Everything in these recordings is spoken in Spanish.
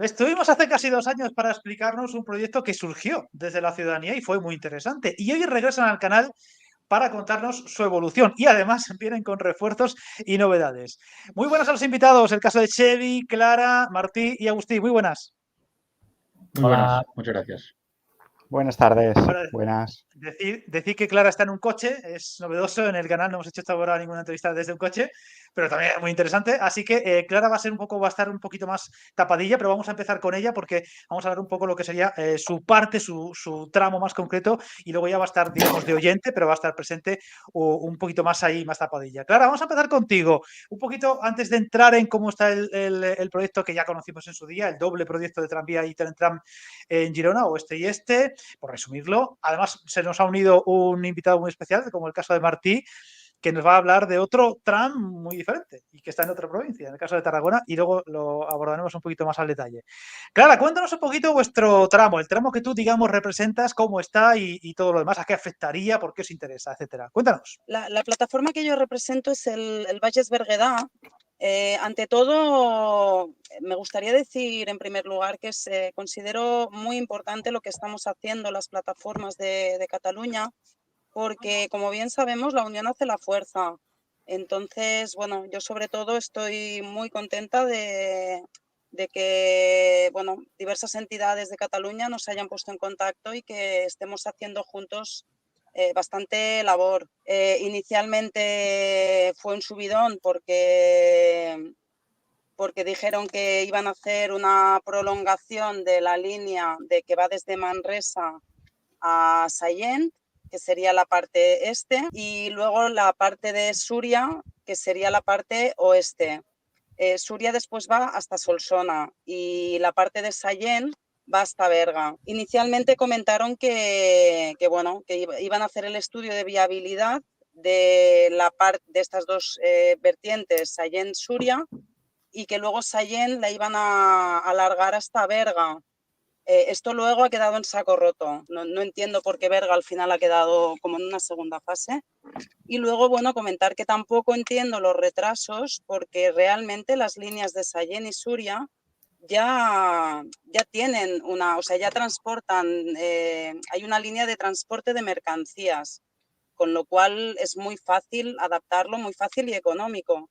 Estuvimos hace casi 2 años para explicarnos un proyecto que surgió desde la ciudadanía y fue muy interesante. Y hoy regresan al canal para contarnos su evolución y además vienen con refuerzos y novedades. Muy buenas a los invitados, el caso de Chevy, Clara, Martí y Agustí. Muy buenas. Muy Hola, buenas, muchas gracias. buenas tardes. Ahora, Buenas. decir que Clara está en un coche es novedoso. En el canal no hemos hecho hasta ahora ninguna entrevista desde un coche, pero también es muy interesante. Así que Clara va a estar un poquito más tapadilla, pero vamos a empezar con ella porque vamos a hablar un poco lo que sería su parte, su tramo más concreto, y luego ya va a estar, digamos, de oyente, pero va a estar presente un poquito más ahí, más tapadilla. Clara, vamos a empezar contigo. Un poquito antes de entrar en cómo está el proyecto que ya conocimos en su día, el doble proyecto de tranvía y tren tram en Girona, oeste y este, por resumirlo. Además, se nos ha unido un invitado muy especial, como el caso de Martí, que nos va a hablar de otro tram muy diferente y que está en otra provincia, en el caso de Tarragona, y luego lo abordaremos un poquito más al detalle. Clara, cuéntanos un poquito vuestro tramo, el tramo que tú, digamos, representas, cómo está y todo lo demás, a qué afectaría, por qué os interesa, etcétera. Cuéntanos. La plataforma que yo represento es el Valles Berguedà. Ante todo, me gustaría decir en primer lugar que considero muy importante lo que estamos haciendo las plataformas de Cataluña, porque como bien sabemos, la unión hace la fuerza. Entonces, bueno, yo sobre todo estoy muy contenta de que, bueno, diversas entidades de Cataluña nos hayan puesto en contacto y que estemos haciendo juntos bastante labor. Inicialmente fue un subidón porque dijeron que iban a hacer una prolongación de la línea que va desde Manresa a Sallent, que sería la parte este, y luego la parte de Súria, que sería la parte oeste. Súria después va hasta Solsona y la parte de Sallent va hasta Berga. Inicialmente comentaron que iban a hacer el estudio de viabilidad de estas dos vertientes, Sallent-Súria, y que luego Sallent la iban a alargar hasta Berga. Esto luego ha quedado en saco roto. No entiendo por qué Berga al final ha quedado como en una segunda fase. Y luego, bueno, comentar que tampoco entiendo los retrasos porque realmente las líneas de Sallent y Súria ya tienen ya transportan, hay una línea de transporte de mercancías, con lo cual es muy fácil adaptarlo, muy fácil y económico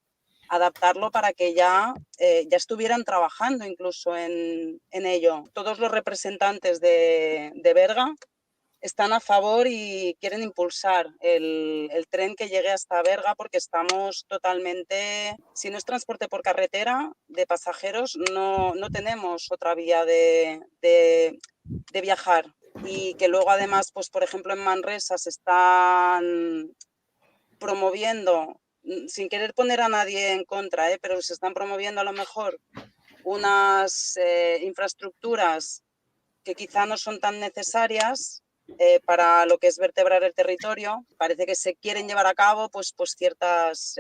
adaptarlo para que ya estuvieran trabajando incluso en ello. Todos los representantes de Berga están a favor y quieren impulsar el tren que llegue hasta Berga porque estamos totalmente, si no es transporte por carretera de pasajeros, no tenemos otra vía de viajar. Y que luego además, pues por ejemplo en Manresa se están promoviendo, sin querer poner a nadie en contra, pero se están promoviendo a lo mejor unas infraestructuras que quizá no son tan necesarias para lo que es vertebrar el territorio. Parece que se quieren llevar a cabo pues ciertas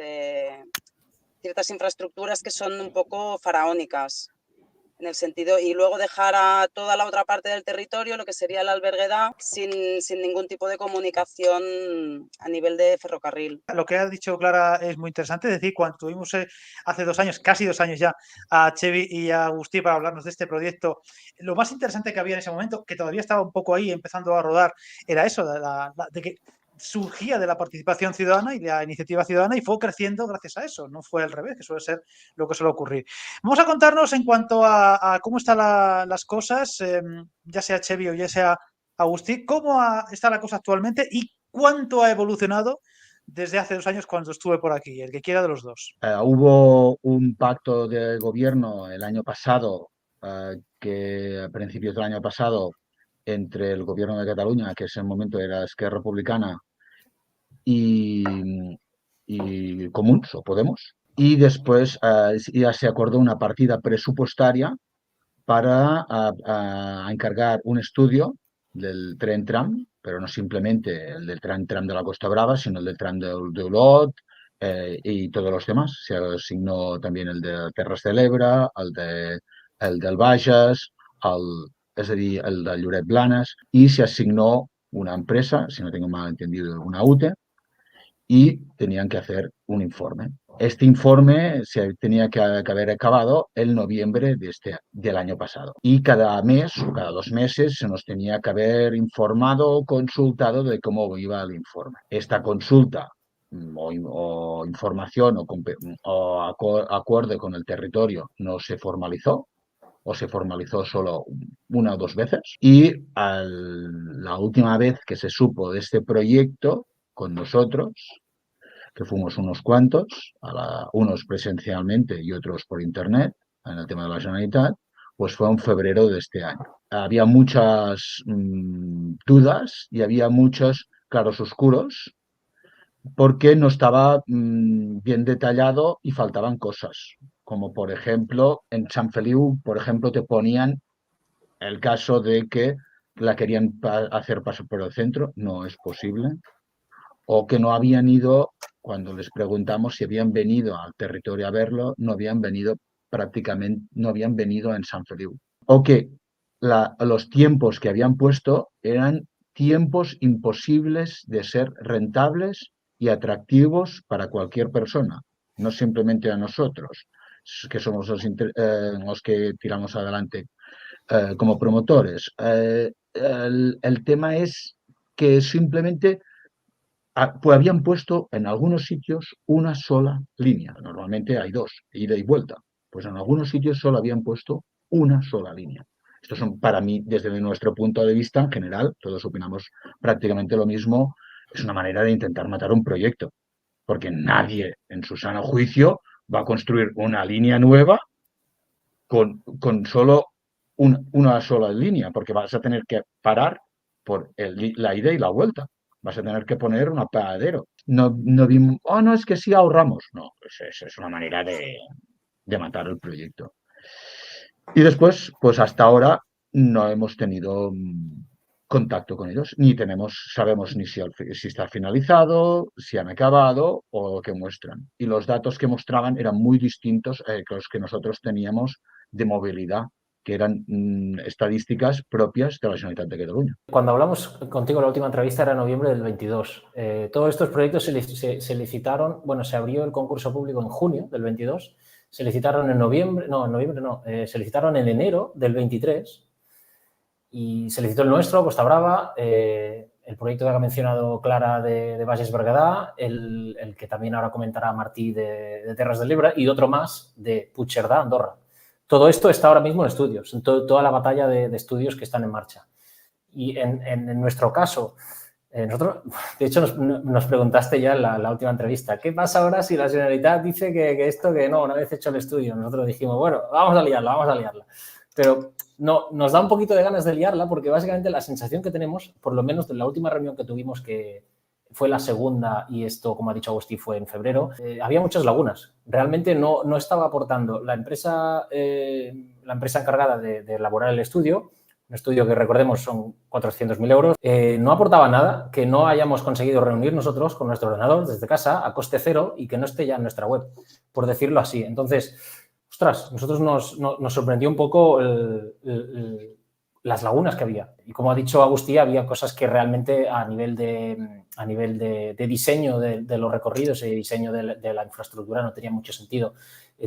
infraestructuras que son un poco faraónicas en el sentido, y luego dejar a toda la otra parte del territorio, lo que sería el Alberguedà, sin ningún tipo de comunicación a nivel de ferrocarril. Lo que ha dicho Clara es muy interesante. Es decir, cuando tuvimos hace 2 años, casi 2 años ya, a Chevy y a Agustí para hablarnos de este proyecto, lo más interesante que había en ese momento, que todavía estaba un poco ahí empezando a rodar, era eso, de que surgía de la participación ciudadana y de la iniciativa ciudadana y fue creciendo gracias a eso. No fue al revés, que suele ser lo que suele ocurrir. Vamos a contarnos en cuanto a cómo están las cosas, ya sea Chevy o ya sea Agustí, cómo está la cosa actualmente y cuánto ha evolucionado desde hace 2 años cuando estuve por aquí, el que quiera de los dos. Hubo un pacto de gobierno el año pasado, que a principios del año pasado, entre el gobierno de Cataluña, que en ese momento era Esquerra Republicana, y, y Comuns o Podemos, y después ya se acordó una partida presupuestaria para encargar un estudio del tren tram, pero no simplemente el del tren tram de la Costa Brava, sino el del tram de Olot y todos los demás. Se asignó también el de Terres de l'Ebre, el del Bages, es a dir, el de Lloret Blanes, y se asignó una empresa, si no tengo mal entendido, una UTE, y tenían que hacer un informe. Este informe se tenía que haber acabado en noviembre del año pasado. Y cada mes o cada 2 meses se nos tenía que haber informado o consultado de cómo iba el informe. Esta consulta o información o acuerdo con el territorio no se formalizó o se formalizó solo 1 o 2 veces. Y la última vez que se supo de este proyecto con nosotros, que fuimos unos cuantos, unos presencialmente y otros por internet, en el tema de la Generalitat, pues fue en febrero de este año. Había muchas dudas y había muchos claros oscuros porque no estaba bien detallado y faltaban cosas, como por ejemplo en Sant Feliu, por ejemplo, te ponían el caso de que la querían hacer paso por el centro, no es posible, o que no habían ido, cuando les preguntamos si habían venido al territorio a verlo, no habían venido prácticamente, no habían venido en Sant Feliu, o que los tiempos que habían puesto eran tiempos imposibles de ser rentables y atractivos para cualquier persona, no simplemente a nosotros, que somos los que tiramos adelante como promotores. El tema es que simplemente pues habían puesto en algunos sitios una sola línea. Normalmente hay dos, ida y vuelta. Pues en algunos sitios solo habían puesto una sola línea. Estos son, para mí, desde nuestro punto de vista, en general, todos opinamos prácticamente lo mismo, es una manera de intentar matar un proyecto, porque nadie en su sano juicio va a construir una línea nueva con solo una sola línea, porque vas a tener que parar por la ida y la vuelta. Vas a tener que poner un apeadero. No vimos, no, es que sí ahorramos. No, pues es una manera de matar el proyecto. Y después, pues hasta ahora no hemos tenido contacto con ellos, ni sabemos ni si está finalizado, si han acabado o lo que muestran. Y los datos que mostraban eran muy distintos que los que nosotros teníamos de movilidad, que eran estadísticas propias de la Generalitat de Cataluña. Cuando hablamos contigo la última entrevista era en noviembre del 22. Todos estos proyectos se licitaron, bueno, se abrió el concurso público en junio del 22, se licitaron se licitaron en enero del 23 y se licitó el nuestro, Costa Brava, el proyecto que ha mencionado Clara de Bages Berguedà, el que también ahora comentará Martí de Terres del Ebre y otro más de Puigcerdà, Andorra. Todo esto está ahora mismo en estudios, en toda la batalla de estudios que están en marcha. Y en nuestro caso, nosotros, de hecho, nos preguntaste ya en la última entrevista, ¿qué pasa ahora si la Generalitat dice que esto, que no, una vez hecho el estudio? Nosotros dijimos, bueno, vamos a liarla. Pero no, nos da un poquito de ganas de liarla porque básicamente la sensación que tenemos, por lo menos de la última reunión que tuvimos, que fue la segunda y esto, como ha dicho Agustí, fue en febrero, había muchas lagunas. Realmente no estaba aportando la empresa encargada de elaborar el estudio, un estudio que recordemos son 400.000 euros, no aportaba nada que no hayamos conseguido reunir nosotros con nuestro ordenador desde casa a coste cero y que no esté ya en nuestra web, por decirlo así. Entonces, ostras, nosotros nos sorprendió un poco las lagunas que había. Y como ha dicho Agustí, había cosas que realmente a nivel de diseño de los recorridos y diseño de la infraestructura no tenía mucho sentido.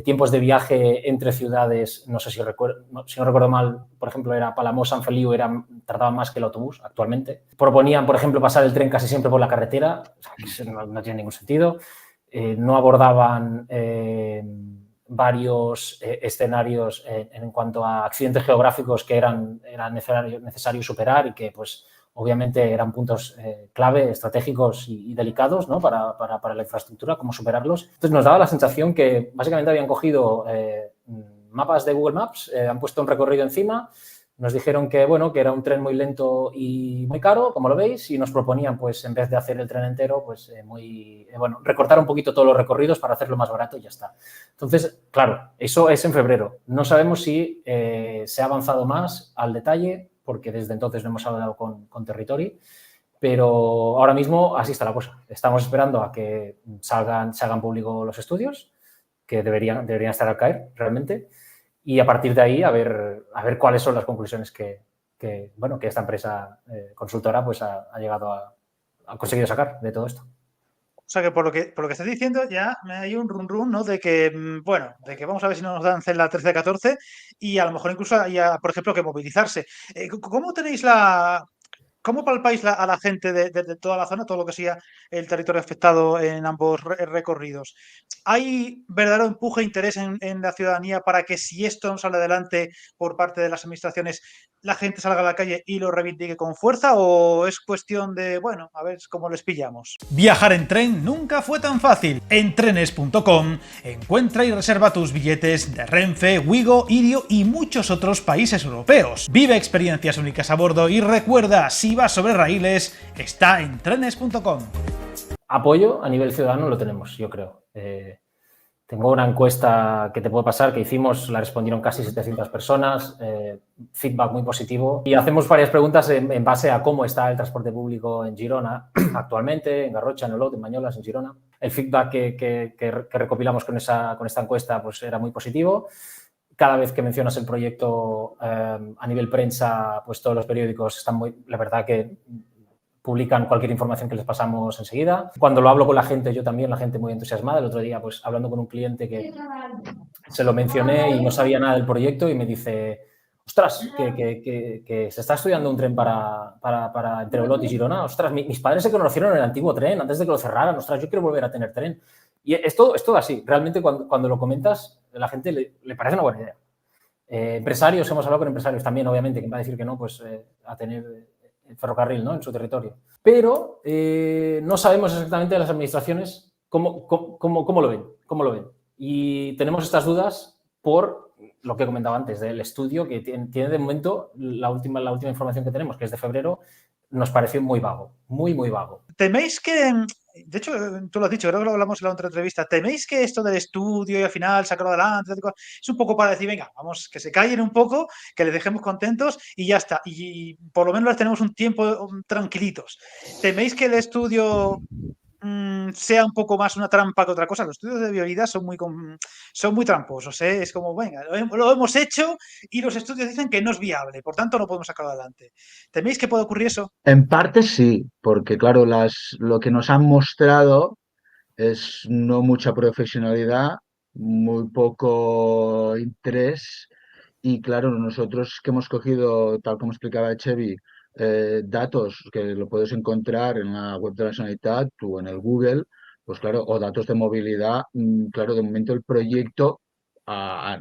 Tiempos de viaje entre ciudades, no sé si no recuerdo mal, por ejemplo, era Palamós-Sant Feliu, tardaban más que el autobús actualmente. Proponían, por ejemplo, pasar el tren casi siempre por la carretera, o sea, que eso no tiene ningún sentido. No abordaban varios escenarios en cuanto a accidentes geográficos que eran necesario superar y que, pues, obviamente eran puntos clave, estratégicos y delicados, ¿no? para la infraestructura, cómo superarlos. Entonces nos daba la sensación que básicamente habían cogido mapas de Google Maps, han puesto un recorrido encima, nos dijeron que, bueno, que era un tren muy lento y muy caro, como lo veis, y nos proponían, pues, en vez de hacer el tren entero, pues, recortar un poquito todos los recorridos para hacerlo más barato y ya está. Entonces, claro, eso es en febrero. No sabemos si se ha avanzado más al detalle, porque desde entonces no hemos hablado con Territory, pero ahora mismo así está la cosa. Estamos esperando a que se hagan públicos los estudios, que deberían estar al caer realmente, y a partir de ahí a ver cuáles son las conclusiones que esta empresa consultora pues ha conseguido sacar de todo esto. sea que por lo que estás diciendo ya me hay un run, ¿no? De que, bueno, de que vamos a ver si nos dan la 13-14 y a lo mejor incluso haya, por ejemplo, que movilizarse. ¿Cómo tenéis ¿Cómo palpáis a la gente de toda la zona, todo lo que sea el territorio afectado en ambos recorridos? ¿Hay verdadero empuje e interés en la ciudadanía para que si esto no sale adelante por parte de las administraciones, la gente salga a la calle y lo reivindique con fuerza? ¿O es cuestión de, bueno, a ver cómo les pillamos? Viajar en tren nunca fue tan fácil. En trenes.com encuentra y reserva tus billetes de Renfe, Wigo, Irio y muchos otros países europeos. Vive experiencias únicas a bordo y recuerda, si vas sobre raíles, está en trenes.com. Apoyo a nivel ciudadano lo tenemos, yo creo. Tengo una encuesta que te puedo pasar, que hicimos, la respondieron casi 700 personas, feedback muy positivo. Y hacemos varias preguntas en base a cómo está el transporte público en Girona actualmente, en Garrocha, en Olot, en Banyoles, en Girona. El feedback que recopilamos con esta encuesta pues, era muy positivo. Cada vez que mencionas el proyecto a nivel prensa, pues todos los periódicos están la verdad que publican cualquier información que les pasamos enseguida. Cuando lo hablo con la gente, yo también, la gente muy entusiasmada. El otro día, pues hablando con un cliente que se lo mencioné y no sabía nada del proyecto y me dice, ostras, que se está estudiando un tren para entre Olot y Girona. Ostras, mis padres se conocieron en el antiguo tren antes de que lo cerraran. Ostras, yo quiero volver a tener tren. Y es todo así. Realmente cuando lo comentas, a la gente le parece una buena idea. Empresarios, hemos hablado con empresarios también, obviamente, que va a decir que no, pues a tener el ferrocarril, ¿no?, en su territorio. Pero no sabemos exactamente de las administraciones cómo lo ven. Y tenemos estas dudas por lo que he comentado antes, del estudio que tiene de momento la última información que tenemos, que es de febrero, nos pareció muy vago, muy vago. ¿Teméis que, de hecho, tú lo has dicho, creo que lo hablamos en la otra entrevista, teméis que esto del estudio y al final sacarlo adelante es un poco para decir, venga, vamos, que se callen un poco, que les dejemos contentos y ya está, y por lo menos les tenemos un tiempo tranquilitos? ¿Teméis que el estudio sea un poco más una trampa que otra cosa? Los estudios de viabilidad son muy tramposos, ¿eh? Es como, venga, lo hemos hecho y los estudios dicen que no es viable, por tanto no podemos sacarlo adelante. ¿Teméis que puede ocurrir eso? En parte sí, porque claro, lo que nos han mostrado es no mucha profesionalidad, muy poco interés y claro, nosotros que hemos cogido, tal como explicaba Chevy, datos que lo puedes encontrar en la web de la Generalitat o en el Google, pues claro, o datos de movilidad, claro, de momento el proyecto, a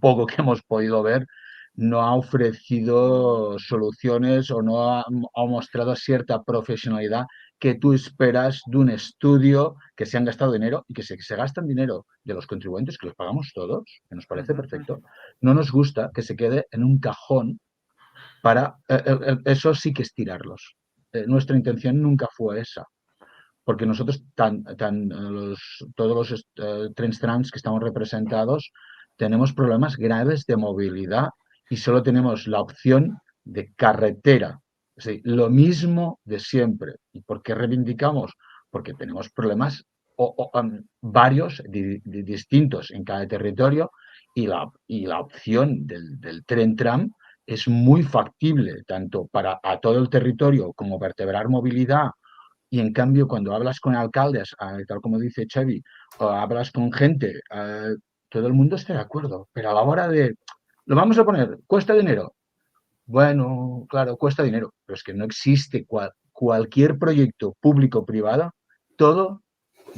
poco que hemos podido ver, no ha ofrecido soluciones o no ha mostrado cierta profesionalidad que tú esperas de un estudio que se han gastado dinero y que se gastan dinero de los contribuyentes, que los pagamos todos, que nos parece perfecto. No nos gusta que se quede en un cajón para... eso sí que es tirarlos. Nuestra intención nunca fue esa. Porque nosotros, todos los trams que estamos representados, tenemos problemas graves de movilidad y solo tenemos la opción de carretera. Es decir, lo mismo de siempre. ¿Y por qué reivindicamos? Porque tenemos problemas varios, distintos en cada territorio y la opción del tren-tram es muy factible, tanto para a todo el territorio como vertebrar movilidad. Y en cambio, cuando hablas con alcaldes, tal como dice Xavi, o hablas con gente, todo el mundo está de acuerdo. Pero a la hora de, lo vamos a poner, ¿cuesta dinero? Bueno, claro, cuesta dinero, pero es que no existe cualquier proyecto público-privado, todo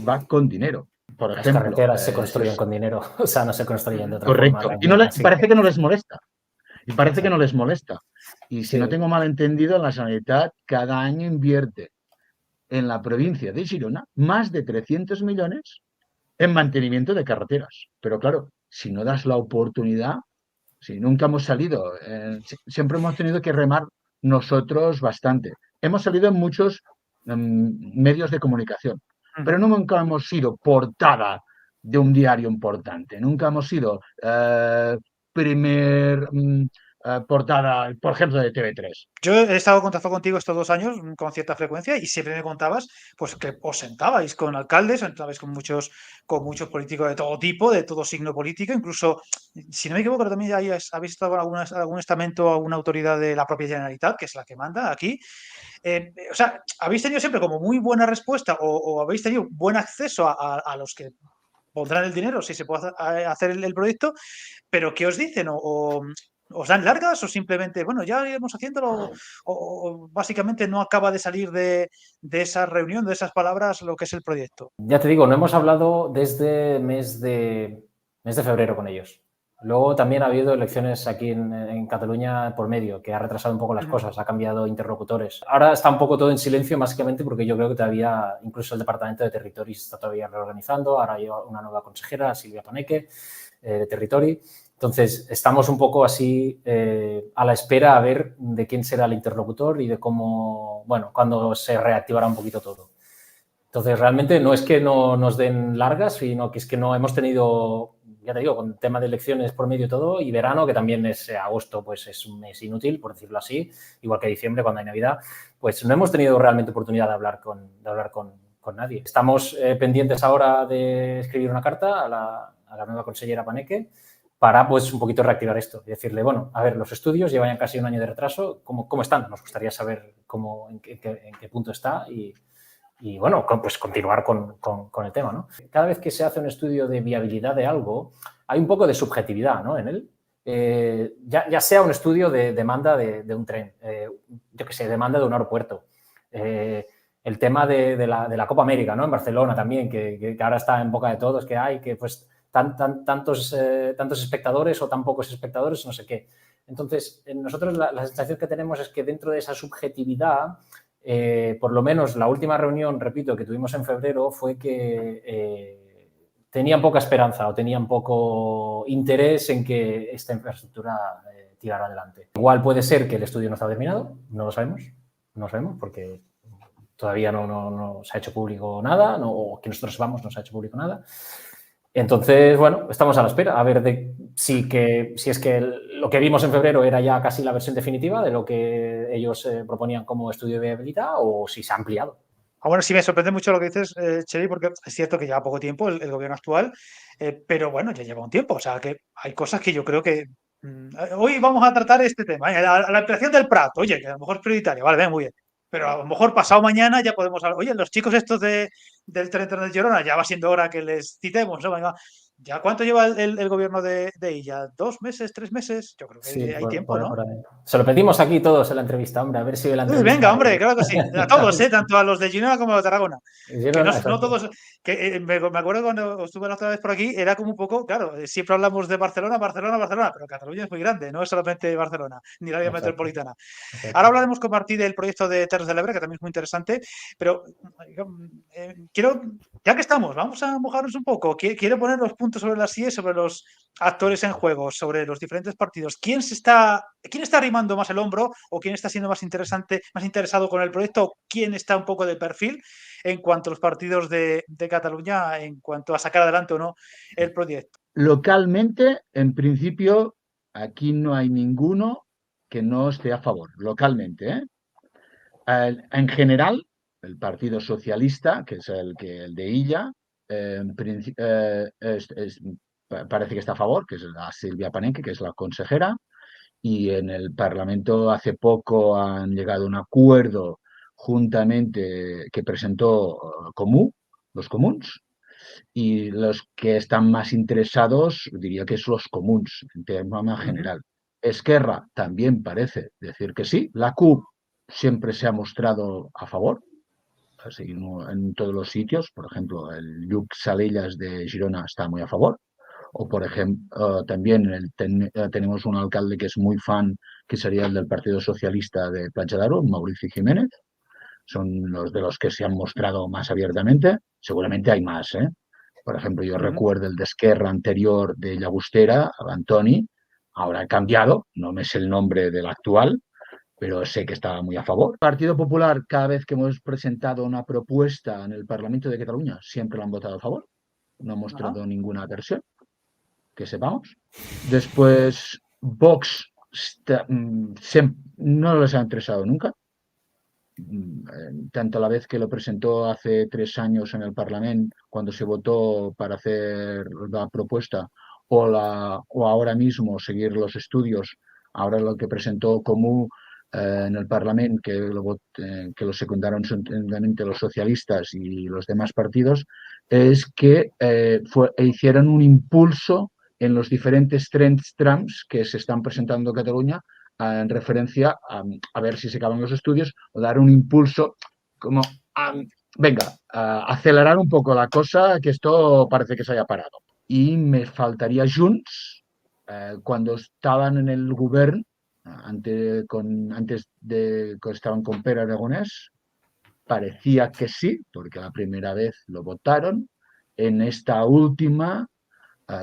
va con dinero. Por Las ejemplo, carreteras se construyen con dinero, o sea, no se construyen de otra correcto. forma. Y parece que no les molesta. Y parece Exacto. que no les molesta. Y si Sí. no tengo mal entendido, la Generalitat cada año invierte en la provincia de Girona más de 300 millones en mantenimiento de carreteras. Pero claro, si no das la oportunidad, si nunca hemos salido, siempre hemos tenido que remar nosotros bastante. Hemos salido en muchos medios de comunicación, pero nunca hemos sido portada de un diario importante, nunca hemos sido portada, por ejemplo, de TV3. Yo he estado en contacto contigo estos 2 años con cierta frecuencia y siempre me contabas pues que os sentabais con alcaldes, sentabais con muchos políticos de todo tipo, de todo signo político, incluso, si no me equivoco, también habéis estado con algún estamento, alguna autoridad de la propia Generalitat, que es la que manda aquí. O sea, ¿habéis tenido siempre como muy buena respuesta o habéis tenido buen acceso a los que pondrán el dinero si se puede hacer el proyecto? Pero ¿qué os dicen? ¿Os dan largas o simplemente, bueno, ya iremos haciéndolo? O básicamente no acaba de salir de esa reunión, de esas palabras, lo que es el proyecto. Ya te digo, no hemos hablado desde mes de febrero con ellos. Luego también ha habido elecciones aquí en Cataluña por medio, que ha retrasado un poco las cosas, ha cambiado interlocutores. Ahora está un poco todo en silencio, básicamente porque yo creo que todavía, incluso el Departamento de Territori se está todavía reorganizando. Ahora hay una nueva consejera, Silvia Paneque, de Territori. Entonces, estamos un poco así a la espera a ver de quién será el interlocutor y de cómo, bueno, cuándo se reactivará un poquito todo. Entonces, realmente no es que no nos den largas, sino que es que no hemos tenido, ya te digo, con tema de elecciones por medio todo, y verano, que también es agosto, pues es un mes inútil, por decirlo así, igual que diciembre cuando hay Navidad, pues no hemos tenido realmente oportunidad de hablar con nadie. Estamos pendientes ahora de escribir una carta a la nueva consellera Paneque para, pues, un poquito reactivar esto y decirle, bueno, a ver, los estudios llevan ya casi un año de retraso, ¿cómo están? Nos gustaría saber en qué punto está y bueno, pues continuar con el tema, ¿no? Cada vez que se hace un estudio de viabilidad de algo, hay un poco de subjetividad, ¿no? En él. Ya sea un estudio de demanda de un tren, yo qué sé, demanda de un aeropuerto, el tema de la Copa América, ¿no? En Barcelona también, que ahora está en boca de todos, que hay que pues tantos espectadores o tan pocos espectadores, no sé qué. Entonces, nosotros la sensación que tenemos es que dentro de esa subjetividad, por lo menos la última reunión, repito, que tuvimos en febrero fue que tenían poca esperanza o tenían poco interés en que esta infraestructura tirara adelante. Igual puede ser que el estudio no está terminado, no lo sabemos porque todavía no se ha hecho público nada, o que nosotros sepamos no se ha hecho público nada. Entonces, bueno, estamos a la espera a ver si es que lo que vimos en febrero era ya casi la versión definitiva de lo que ellos proponían como estudio de viabilidad o si se ha ampliado. Bueno, sí me sorprende mucho lo que dices, Chevy, porque es cierto que lleva poco tiempo el gobierno actual, pero bueno, ya lleva un tiempo. O sea, que hay cosas que yo creo que hoy vamos a tratar este tema, la ampliación del Prat, oye, que a lo mejor es prioritario, vale, muy bien. Pero a lo mejor pasado mañana ya podemos hablar. Oye, los chicos estos del tren de Girona, ya va siendo hora que les citemos, ¿no? Venga, ¿ya cuánto lleva el gobierno de ella? ¿2 meses, 3 meses? Yo creo que Sí, hay tiempo, ¿no? Se lo pedimos aquí todos en la entrevista, hombre, a ver si la entrevista... Venga, hombre, claro que sí. A todos, tanto a los de Girona como a los de Tarragona. Girona, Que no todos. Que me acuerdo cuando estuve la otra vez por aquí, era como un poco, claro, siempre hablamos de Barcelona, pero Cataluña es muy grande, no es solamente Barcelona, ni la área metropolitana. Exacto. Ahora hablaremos con Martí del proyecto de Terres de l'Ebre, que también es muy interesante, pero quiero, ya que estamos, vamos a mojarnos un poco. Quiero poner los puntos sobre las IES, sobre los actores en juego, sobre los diferentes partidos. ¿Quién está arrimando más el hombro o quién está siendo más interesado con el proyecto? ¿Quién está un poco de perfil en cuanto a los partidos de Cataluña, en cuanto a sacar adelante o no el proyecto? Localmente, en principio, aquí no hay ninguno que no esté a favor, localmente, ¿eh? En general, el Partido Socialista, que es el de Illa, parece que está a favor, que es la Silvia Paneque, que es la consejera, y en el Parlamento hace poco han llegado a un acuerdo juntamente que presentó los comuns, y los que están más interesados, diría que es los comuns, en tema general. Esquerra también parece decir que sí. La CUP siempre se ha mostrado a favor, así en todos los sitios. Por ejemplo, el Lluc Salellas de Girona está muy a favor. O, por ejemplo, también tenemos un alcalde que es muy fan, que sería el del Partido Socialista de Platja d'Aro, Maurici Jiménez. Son los de los que se han mostrado más abiertamente. Seguramente hay más, ¿eh? Por ejemplo, yo recuerdo el de Esquerra anterior de Llagostera, Antoni. Ahora ha cambiado, no me sé el nombre del actual, pero sé que estaba muy a favor. El Partido Popular, cada vez que hemos presentado una propuesta en el Parlamento de Cataluña, siempre lo han votado a favor. No ha mostrado ninguna aversión, que sepamos. Después, Vox no les ha interesado nunca. Tanto a la vez que lo presentó hace 3 años en el Parlamento, cuando se votó para hacer la propuesta, o ahora mismo seguir los estudios, ahora lo que presentó Comú en el Parlamento, que lo secundaron solamente los socialistas y los demás partidos, es que hicieron un impulso en los diferentes trams que se están presentando en Cataluña en referencia a ver si se acaban los estudios o dar un impulso como, venga, acelerar un poco la cosa, que esto parece que se haya parado. Y me faltaría Junts, cuando estaban en el govern, antes de que estaban con Pere Aragonès, parecía que sí, porque la primera vez lo votaron. En esta última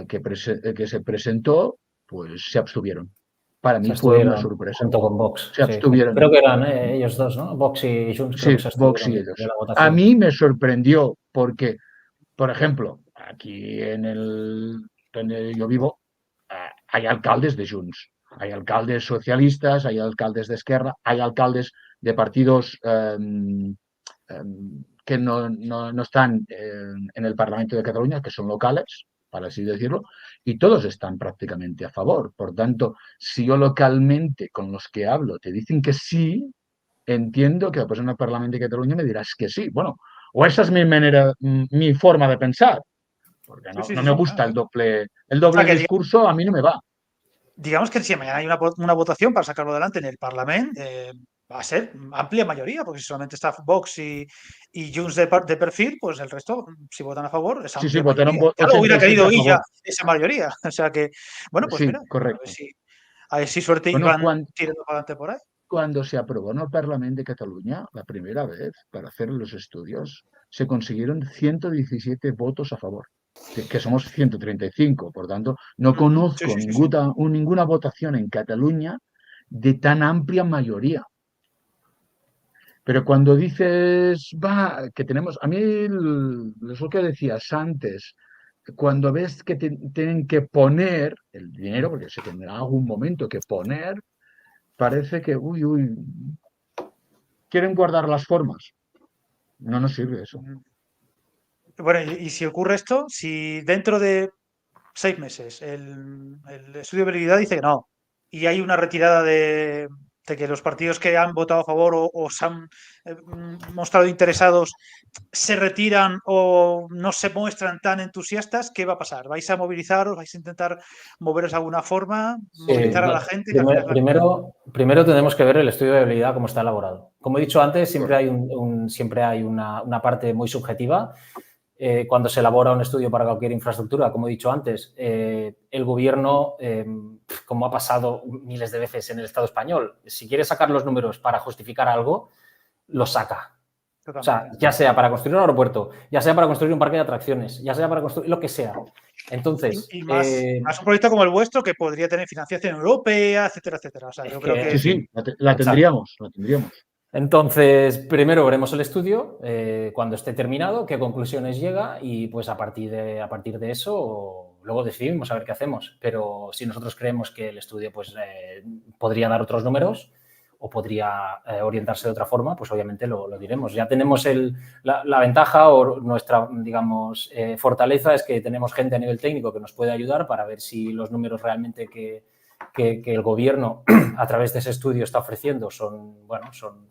que se presentó, pues se abstuvieron. Para mí fue una sorpresa. Junto con Vox. Se abstuvieron. Creo que eran ellos dos, ¿no? Vox y Junts. Sí, Vox y ellos. A mí me sorprendió porque, por ejemplo, aquí donde yo vivo, hay alcaldes de Junts, hay alcaldes socialistas, hay alcaldes de Esquerra, hay alcaldes de partidos que no están en el Parlamento de Cataluña, que son locales, para así decirlo, y todos están prácticamente a favor. Por tanto, si yo localmente con los que hablo te dicen que sí, entiendo que después en el Parlamento de Cataluña me dirás que sí. Bueno, o esa es mi forma de pensar, porque no me gusta el doble discurso, a mí no me va. Digamos que si mañana hay una votación para sacarlo adelante en el Parlamento, va a ser amplia mayoría, porque si solamente está Vox y Junts de perfil, pues el resto, si votan a favor, es amplia mayoría. Ya lo hubiera querido hoy ya esa mayoría. O sea que, bueno, pues mira, correcto. a ver si suerte y van tirando para adelante por ahí. Cuando se aprobó en el Parlamento de Cataluña, la primera vez, para hacer los estudios, se consiguieron 117 votos a favor, que somos 135. Por tanto, no conozco ninguna votación en Cataluña de tan amplia mayoría. Pero cuando dices, que tenemos, a mí es lo que decías antes, cuando ves que tienen que poner el dinero, porque se tendrá algún momento que poner, parece que, quieren guardar las formas. No nos sirve eso. Bueno, y si ocurre esto, si dentro de 6 meses el estudio de viabilidad dice que no, y hay una retirada de que los partidos que han votado a favor o se han mostrado interesados se retiran o no se muestran tan entusiastas, ¿qué va a pasar? ¿Vais a movilizaros? ¿Vais a intentar moveros de alguna forma? ¿Movilizar a la gente? Primero tenemos que ver el estudio de viabilidad, cómo está elaborado. Como he dicho antes, siempre hay una parte muy subjetiva. Cuando se elabora un estudio para cualquier infraestructura, como he dicho antes, el gobierno, como ha pasado miles de veces en el Estado español, si quiere sacar los números para justificar algo, los saca. Totalmente. O sea, ya sea para construir un aeropuerto, ya sea para construir un parque de atracciones, ya sea para construir lo que sea. Entonces, y más un proyecto como el vuestro que podría tener financiación europea, etcétera, etcétera. O sea, yo creo que sí, la tendríamos. Entonces, primero veremos el estudio, cuando esté terminado, qué conclusiones llega y pues a partir de eso luego decidimos a ver qué hacemos. Pero si nosotros creemos que el estudio pues, podría dar otros números o podría orientarse de otra forma, pues obviamente lo diremos. Ya tenemos la ventaja o nuestra, digamos, fortaleza es que tenemos gente a nivel técnico que nos puede ayudar para ver si los números realmente que el gobierno a través de ese estudio está ofreciendo son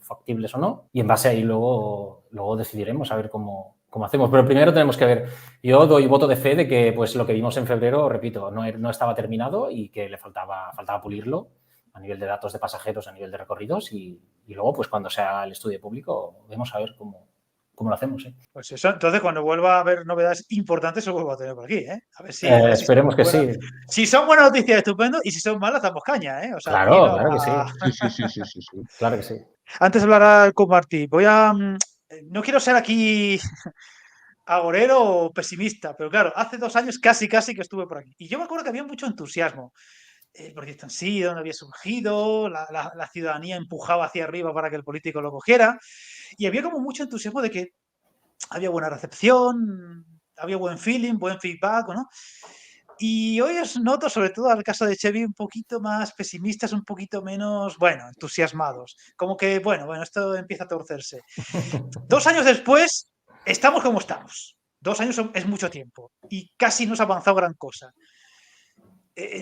factibles o no, y en base a ahí luego decidiremos a ver cómo hacemos. Pero primero tenemos que ver, yo doy voto de fe de que pues lo que vimos en febrero, repito, no estaba terminado y que le faltaba pulirlo a nivel de datos de pasajeros, a nivel de recorridos y luego pues cuando sea el estudio público vemos a ver cómo lo hacemos. Pues eso, entonces cuando vuelva a haber novedades importantes, lo vuelvo a tener por aquí. A ver si esperemos que sí. Si son buenas noticias, estupendo, y si son malas, damos caña. O sea, claro que sí. Sí. Claro que sí. Antes de hablar con Martí, no quiero ser aquí agorero o pesimista, pero claro, hace 2 años casi que estuve por aquí. Y yo me acuerdo que había mucho entusiasmo. El proyecto en sí, de dónde había surgido, la ciudadanía empujaba hacia arriba para que el político lo cogiera. Y había como mucho entusiasmo de que había buena recepción, había buen feeling, buen feedback, ¿no? Y hoy os noto, sobre todo al caso de Chevy, un poquito más pesimistas, un poquito menos, bueno, entusiasmados. Como que, bueno, esto empieza a torcerse. 2 años después, estamos como estamos. 2 años es mucho tiempo y casi no se ha avanzado gran cosa.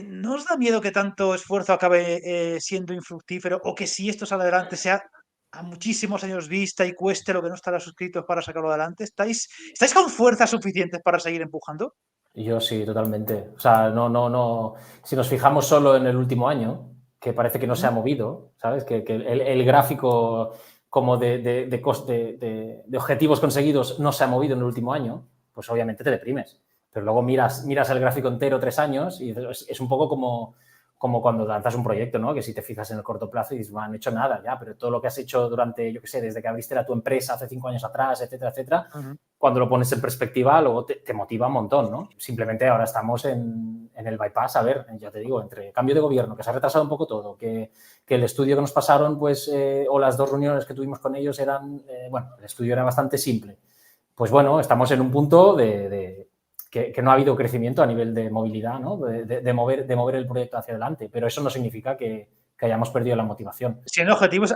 ¿No os da miedo que tanto esfuerzo acabe siendo infructífero o que si esto sale adelante sea a muchísimos años vista y cueste lo que no estará suscritos para sacarlo adelante? ¿Estáis con fuerzas suficientes para seguir empujando? Yo sí, totalmente. O sea, no. Si nos fijamos solo en el último año, que parece que no se ha movido, ¿sabes? Que el gráfico como de objetivos conseguidos no se ha movido en el último año, pues obviamente te deprimes. Pero luego miras el gráfico entero 3 años y es un poco como cuando lanzas un proyecto, ¿no? Que si te fijas en el corto plazo y dices, no han hecho nada ya, pero todo lo que has hecho durante, yo qué sé, desde que abriste tu empresa hace 5 años atrás, etcétera, etcétera, cuando lo pones en perspectiva, luego te motiva un montón, ¿no? Simplemente ahora estamos en el bypass, a ver, ya te digo, entre cambio de gobierno, que se ha retrasado un poco todo, que el estudio que nos pasaron, pues, o las 2 reuniones que tuvimos con ellos eran, bueno, el estudio era bastante simple. Pues bueno, estamos en un punto que no ha habido crecimiento a nivel de movilidad, ¿no? De mover el proyecto hacia adelante, pero eso no significa que hayamos perdido la motivación. Siendo objetivos,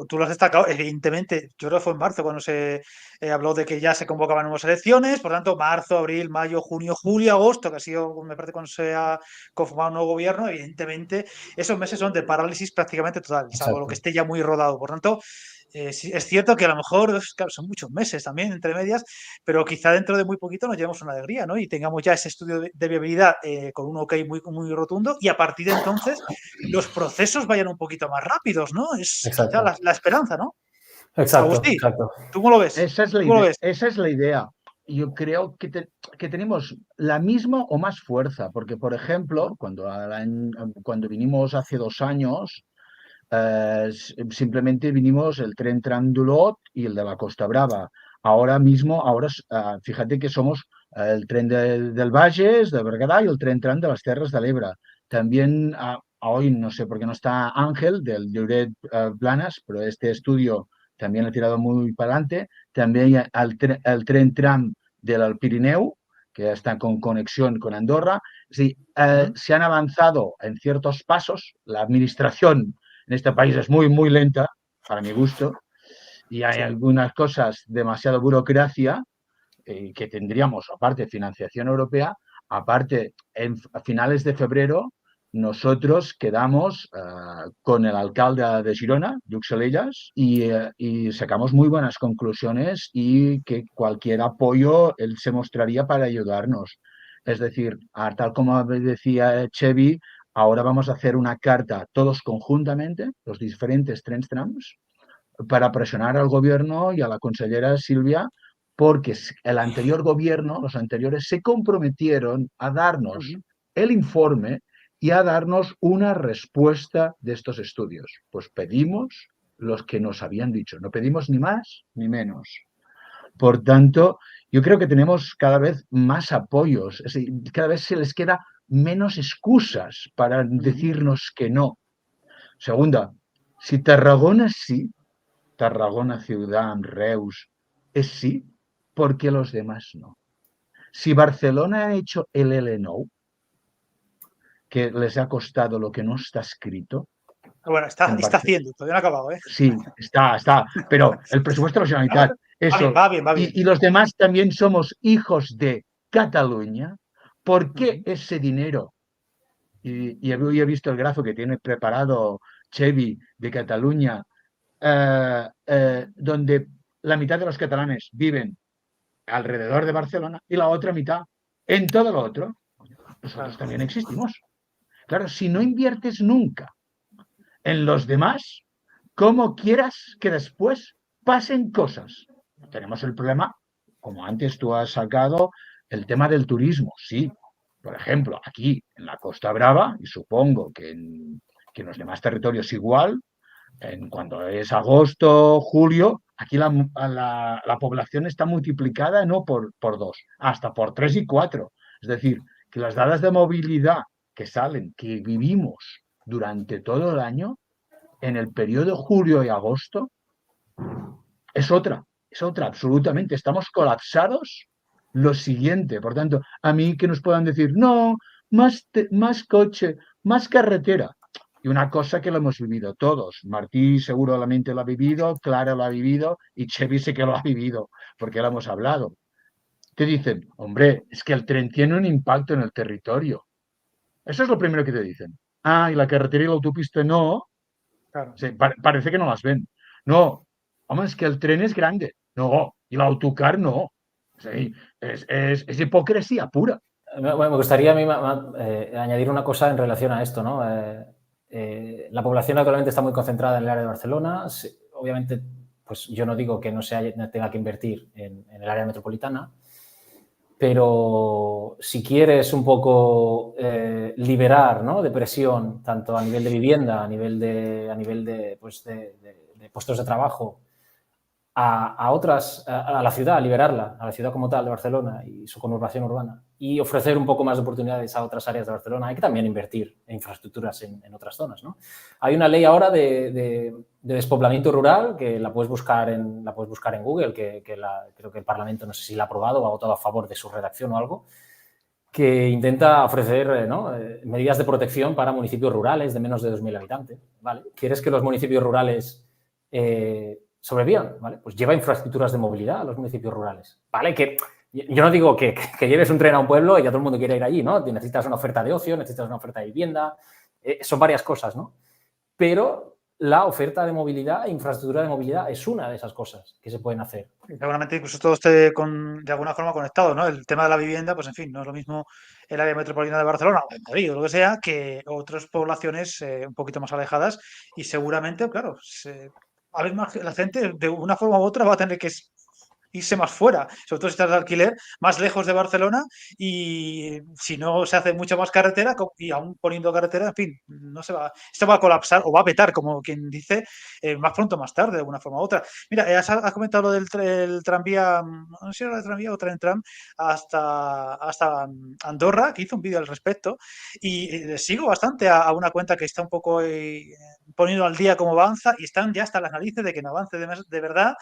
tú lo has destacado, evidentemente, yo creo que fue en marzo cuando se habló de que ya se convocaban nuevas elecciones, por tanto, marzo, abril, mayo, junio, julio, agosto, que ha sido, me parece, cuando se ha conformado un nuevo gobierno, evidentemente, esos meses son de parálisis prácticamente total, salvo lo que esté ya muy rodado. Por tanto, sí, es cierto que a lo mejor, claro, son muchos meses también, entre medias, pero quizá dentro de muy poquito nos llevemos una alegría, ¿no? Y tengamos ya ese estudio de viabilidad con un ok muy, muy rotundo y a partir de entonces los procesos vayan un poquito más rápidos, ¿no? Es quizá la esperanza, ¿no? Agustí, ¿tú cómo lo ves? Esa es la idea. Esa es la idea. Yo creo que tenemos la misma o más fuerza, porque, por ejemplo, cuando vinimos hace 2 años, simplemente vinimos el tren tram d'Olot y el de la Costa Brava. Ahora mismo, fíjate que somos el tren del Bages, de Berguedà, y el tren tram de las Terres de l'Ebre. También hoy, no sé por qué no está Ángel, del Lloret Blanes, pero este estudio también ha tirado muy para adelante. También el tren tram del Pirineu, que está con conexión con Andorra. Sí, se han avanzado en ciertos pasos. La administración en este país es muy, muy lenta, para mi gusto, y hay algunas cosas, demasiada burocracia, que tendríamos, aparte de financiación europea, aparte, a finales de febrero, nosotros quedamos con el alcalde de Girona, Lluc Salellas, y sacamos muy buenas conclusiones y que cualquier apoyo él se mostraría para ayudarnos. Es decir, tal como decía Chevy, ahora vamos a hacer una carta todos conjuntamente, los diferentes trams, para presionar al gobierno y a la consellera Silvia, porque el anterior gobierno, los anteriores, se comprometieron a darnos el informe y a darnos una respuesta de estos estudios. Pues pedimos los que nos habían dicho, no pedimos ni más ni menos. Por tanto, yo creo que tenemos cada vez más apoyos, es decir, cada vez se les queda menos excusas para decirnos que no. Segunda, si Tarragona sí, Tarragona ciudad, Reus, es sí, ¿por qué los demás no? Si Barcelona ha hecho el LNO, que les ha costado lo que no está escrito. Bueno, está haciendo, todavía no ha acabado, ¿eh? Sí, está, pero el presupuesto de la Generalitat, eso. Va bien. Y los demás también somos hijos de Cataluña. ¿Por qué ese dinero? Y he visto el grafo que tiene preparado Chevy de Cataluña, donde la mitad de los catalanes viven alrededor de Barcelona y la otra mitad en todo lo otro. Nosotros también existimos. Claro, si no inviertes nunca en los demás, ¿cómo quieras que después pasen cosas? Tenemos el problema, como antes tú has sacado, el tema del turismo. Sí, por ejemplo, aquí en la Costa Brava, y supongo que en los demás territorios igual, cuando es agosto, julio, aquí la población está multiplicada no por 2, hasta por 3 y 4. Es decir, que las dadas de movilidad que salen, que vivimos durante todo el año, en el periodo julio y agosto, es otra, absolutamente. Estamos colapsados. Lo siguiente, por tanto, a mí que nos puedan decir, no, más coche, más carretera. Y una cosa que lo hemos vivido todos. Martí seguramente lo ha vivido, Clara lo ha vivido y Chevy sí que lo ha vivido, porque lo hemos hablado. Te dicen, hombre, es que el tren tiene un impacto en el territorio. Eso es lo primero que te dicen. Ah, y la carretera y la autopista no. Claro. Sí, parece que no las ven. No, home, es que el tren es grande. No, y el autocar no. Sí, es hipocresía pura. Me gustaría a mí añadir una cosa en relación a esto, ¿no? La población actualmente está muy concentrada en el área de Barcelona. Obviamente, pues yo no digo que no tenga que invertir en el área metropolitana, pero si quieres un poco liberar, ¿no?, de presión, tanto a nivel de vivienda, a nivel de puestos de trabajo, a la ciudad, liberarla, a la ciudad como tal de Barcelona y su conurbación urbana, y ofrecer un poco más de oportunidades a otras áreas de Barcelona, hay que también invertir en infraestructuras en otras zonas, ¿no? Hay una ley ahora de despoblamiento rural que la puedes buscar en Google, creo que el Parlamento, no sé si la ha aprobado o ha votado a favor de su redacción o algo, que intenta ofrecer, ¿no?, medidas de protección para municipios rurales de menos de 2.000 habitantes, ¿vale? ¿Quieres que los municipios rurales sobrevivan? ¿Vale? Pues lleva infraestructuras de movilidad a los municipios rurales, ¿vale? Que yo no digo que lleves un tren a un pueblo y ya todo el mundo quiere ir allí, ¿no? Necesitas una oferta de ocio, necesitas una oferta de vivienda, son varias cosas, ¿no? Pero la oferta de movilidad, infraestructura de movilidad, es una de esas cosas que se pueden hacer. Y seguramente incluso todo esté de alguna forma conectado, ¿no? El tema de la vivienda, pues en fin, no es lo mismo el área metropolitana de Barcelona o de Madrid o lo que sea que otras poblaciones un poquito más alejadas y seguramente, claro, a ver, la gente de una forma u otra va a tener que irse más fuera, sobre todo si estás de alquiler, más lejos de Barcelona y si no se hace mucho más carretera y aún poniendo carretera, en fin, no se va, esto va a colapsar o va a petar, como quien dice, más pronto o más tarde, de alguna forma u otra. Mira, has comentado lo del el tranvía, no sé si era el tranvía o tren tram, hasta Andorra, que hizo un vídeo al respecto y le sigo bastante a una cuenta que está un poco poniendo al día cómo avanza y están ya hasta las narices de que no avance de verdad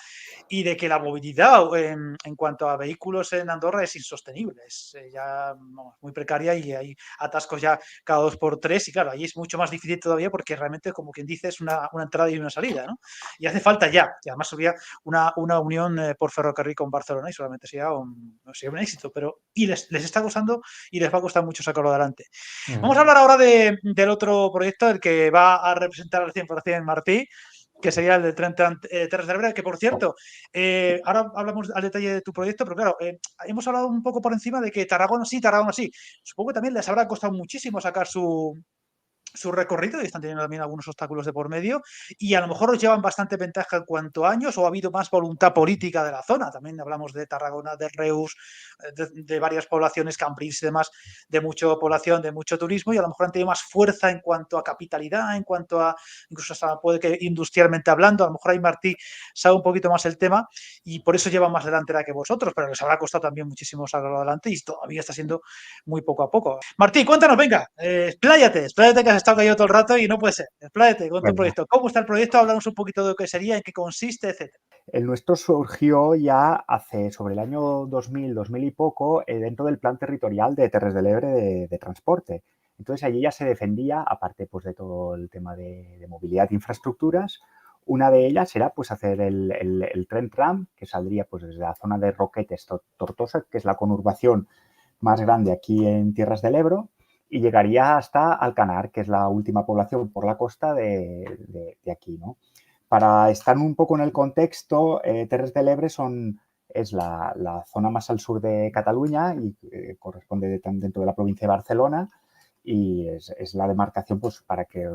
y de que la movilidad en cuanto a vehículos en Andorra es insostenible, es ya muy precaria y hay atascos ya cada 2 por 3 y claro, ahí es mucho más difícil todavía porque realmente, como quien dice, es una entrada y una salida, ¿no? Y hace falta ya, y además sería una unión por ferrocarril con Barcelona y solamente sería un éxito, pero y les está costando y les va a costar mucho sacarlo adelante. Vamos a hablar ahora del otro proyecto, el que va a representar al 100% Martí, que sería el del tren Terres de l'Ebre, que por cierto, ahora hablamos al detalle de tu proyecto, pero claro, hemos hablado un poco por encima de que Tarragona sí. Supongo que también les habrá costado muchísimo sacar su recorrido y están teniendo también algunos obstáculos de por medio y a lo mejor os llevan bastante ventaja en cuanto a años o ha habido más voluntad política de la zona. También hablamos de Tarragona, de Reus, de varias poblaciones, Cambrils y demás, de mucha población, de mucho turismo y a lo mejor han tenido más fuerza en cuanto a capitalidad, en cuanto a, incluso hasta puede que industrialmente hablando, a lo mejor ahí Martí sabe un poquito más el tema y por eso lleva más delantera que vosotros, pero les habrá costado también muchísimo sacarlo adelante y todavía está siendo muy poco a poco. Martí, cuéntanos, venga, expláyate que has estado callado todo el rato y no puede ser. Expláyate con tu proyecto. ¿Cómo está el proyecto? Háblanos un poquito de lo que sería, en qué consiste, etcétera. El nuestro surgió ya hace sobre el año 2000 y poco, dentro del plan territorial de Terres de l'Ebre de transporte. Entonces allí ya se defendía, aparte pues de todo el tema de movilidad e infraestructuras, una de ellas era pues hacer el tren tram, que saldría pues desde la zona de Roquetes, Tortosa, que es la conurbación más grande aquí en Tierras del Ebro, y llegaría hasta Alcanar, que es la última población por la costa de aquí, ¿no? Para estar un poco en el contexto, Terres de l'Ebre es la zona más al sur de Cataluña y corresponde dentro de la provincia de Barcelona y es la demarcación, pues para que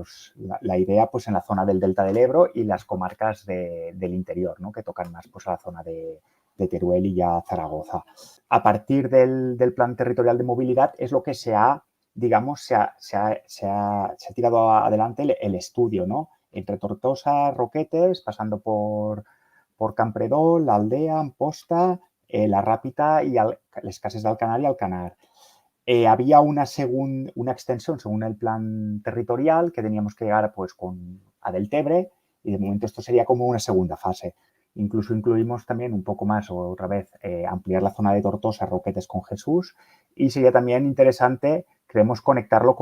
la idea, pues en la zona del Delta del Ebro y las comarcas del interior, ¿no?, que tocan más pues a la zona de Teruel y ya Zaragoza. A partir del plan territorial de movilidad es lo que se ha tirado adelante el estudio, ¿no?, entre Tortosa, Roquetes, pasando por Campredón, la Aldea, Amposta, la Rápita y les Cases d'Alcanar y Alcanar. Había una extensión según el plan territorial que teníamos que llegar pues a Deltebre y de momento esto sería como una segunda fase. Incluso incluimos también un poco más, o otra vez, ampliar la zona de Tortosa, Roquetes con Jesús y sería también interesante queremos conectarlo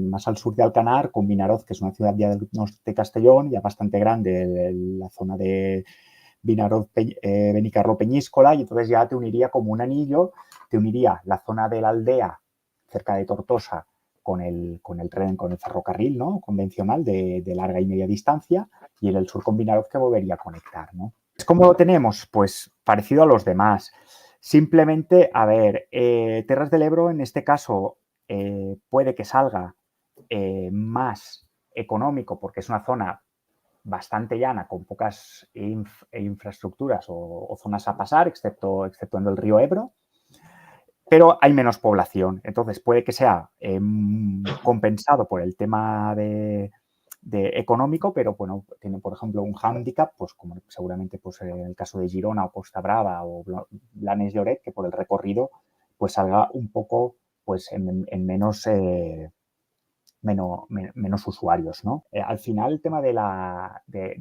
más al sur de Alcanar, con Vinaroz, que es una ciudad ya del norte de Castellón, ya bastante grande, la zona de Vinaroz, Benicarló, Peñíscola, y entonces ya te uniría como un anillo, te uniría la zona de la aldea, cerca de Tortosa, con el tren, con el ferrocarril, ¿no? Convencional de larga y media distancia, y en el sur con Vinaroz que volvería a conectar, ¿no? ¿Cómo lo tenemos? Pues parecido a los demás. Simplemente, a ver, Terras del Ebro en este caso puede que salga más económico porque es una zona bastante llana con pocas infraestructuras o zonas a pasar, excepto en el río Ebro, pero hay menos población. Entonces puede que sea compensado por el tema de económico, pero bueno, tiene por ejemplo un hándicap, pues como seguramente pues, en el caso de Girona o Costa Brava o Blanes Lloret, que por el recorrido pues salga un poco pues en menos usuarios, ¿no? Al final el tema de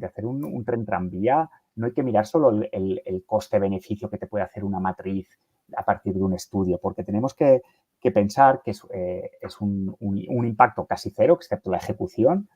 hacer un tren tranvía, no hay que mirar solo el coste-beneficio que te puede hacer una matriz a partir de un estudio, porque tenemos que pensar que es un impacto casi cero, excepto la ejecución,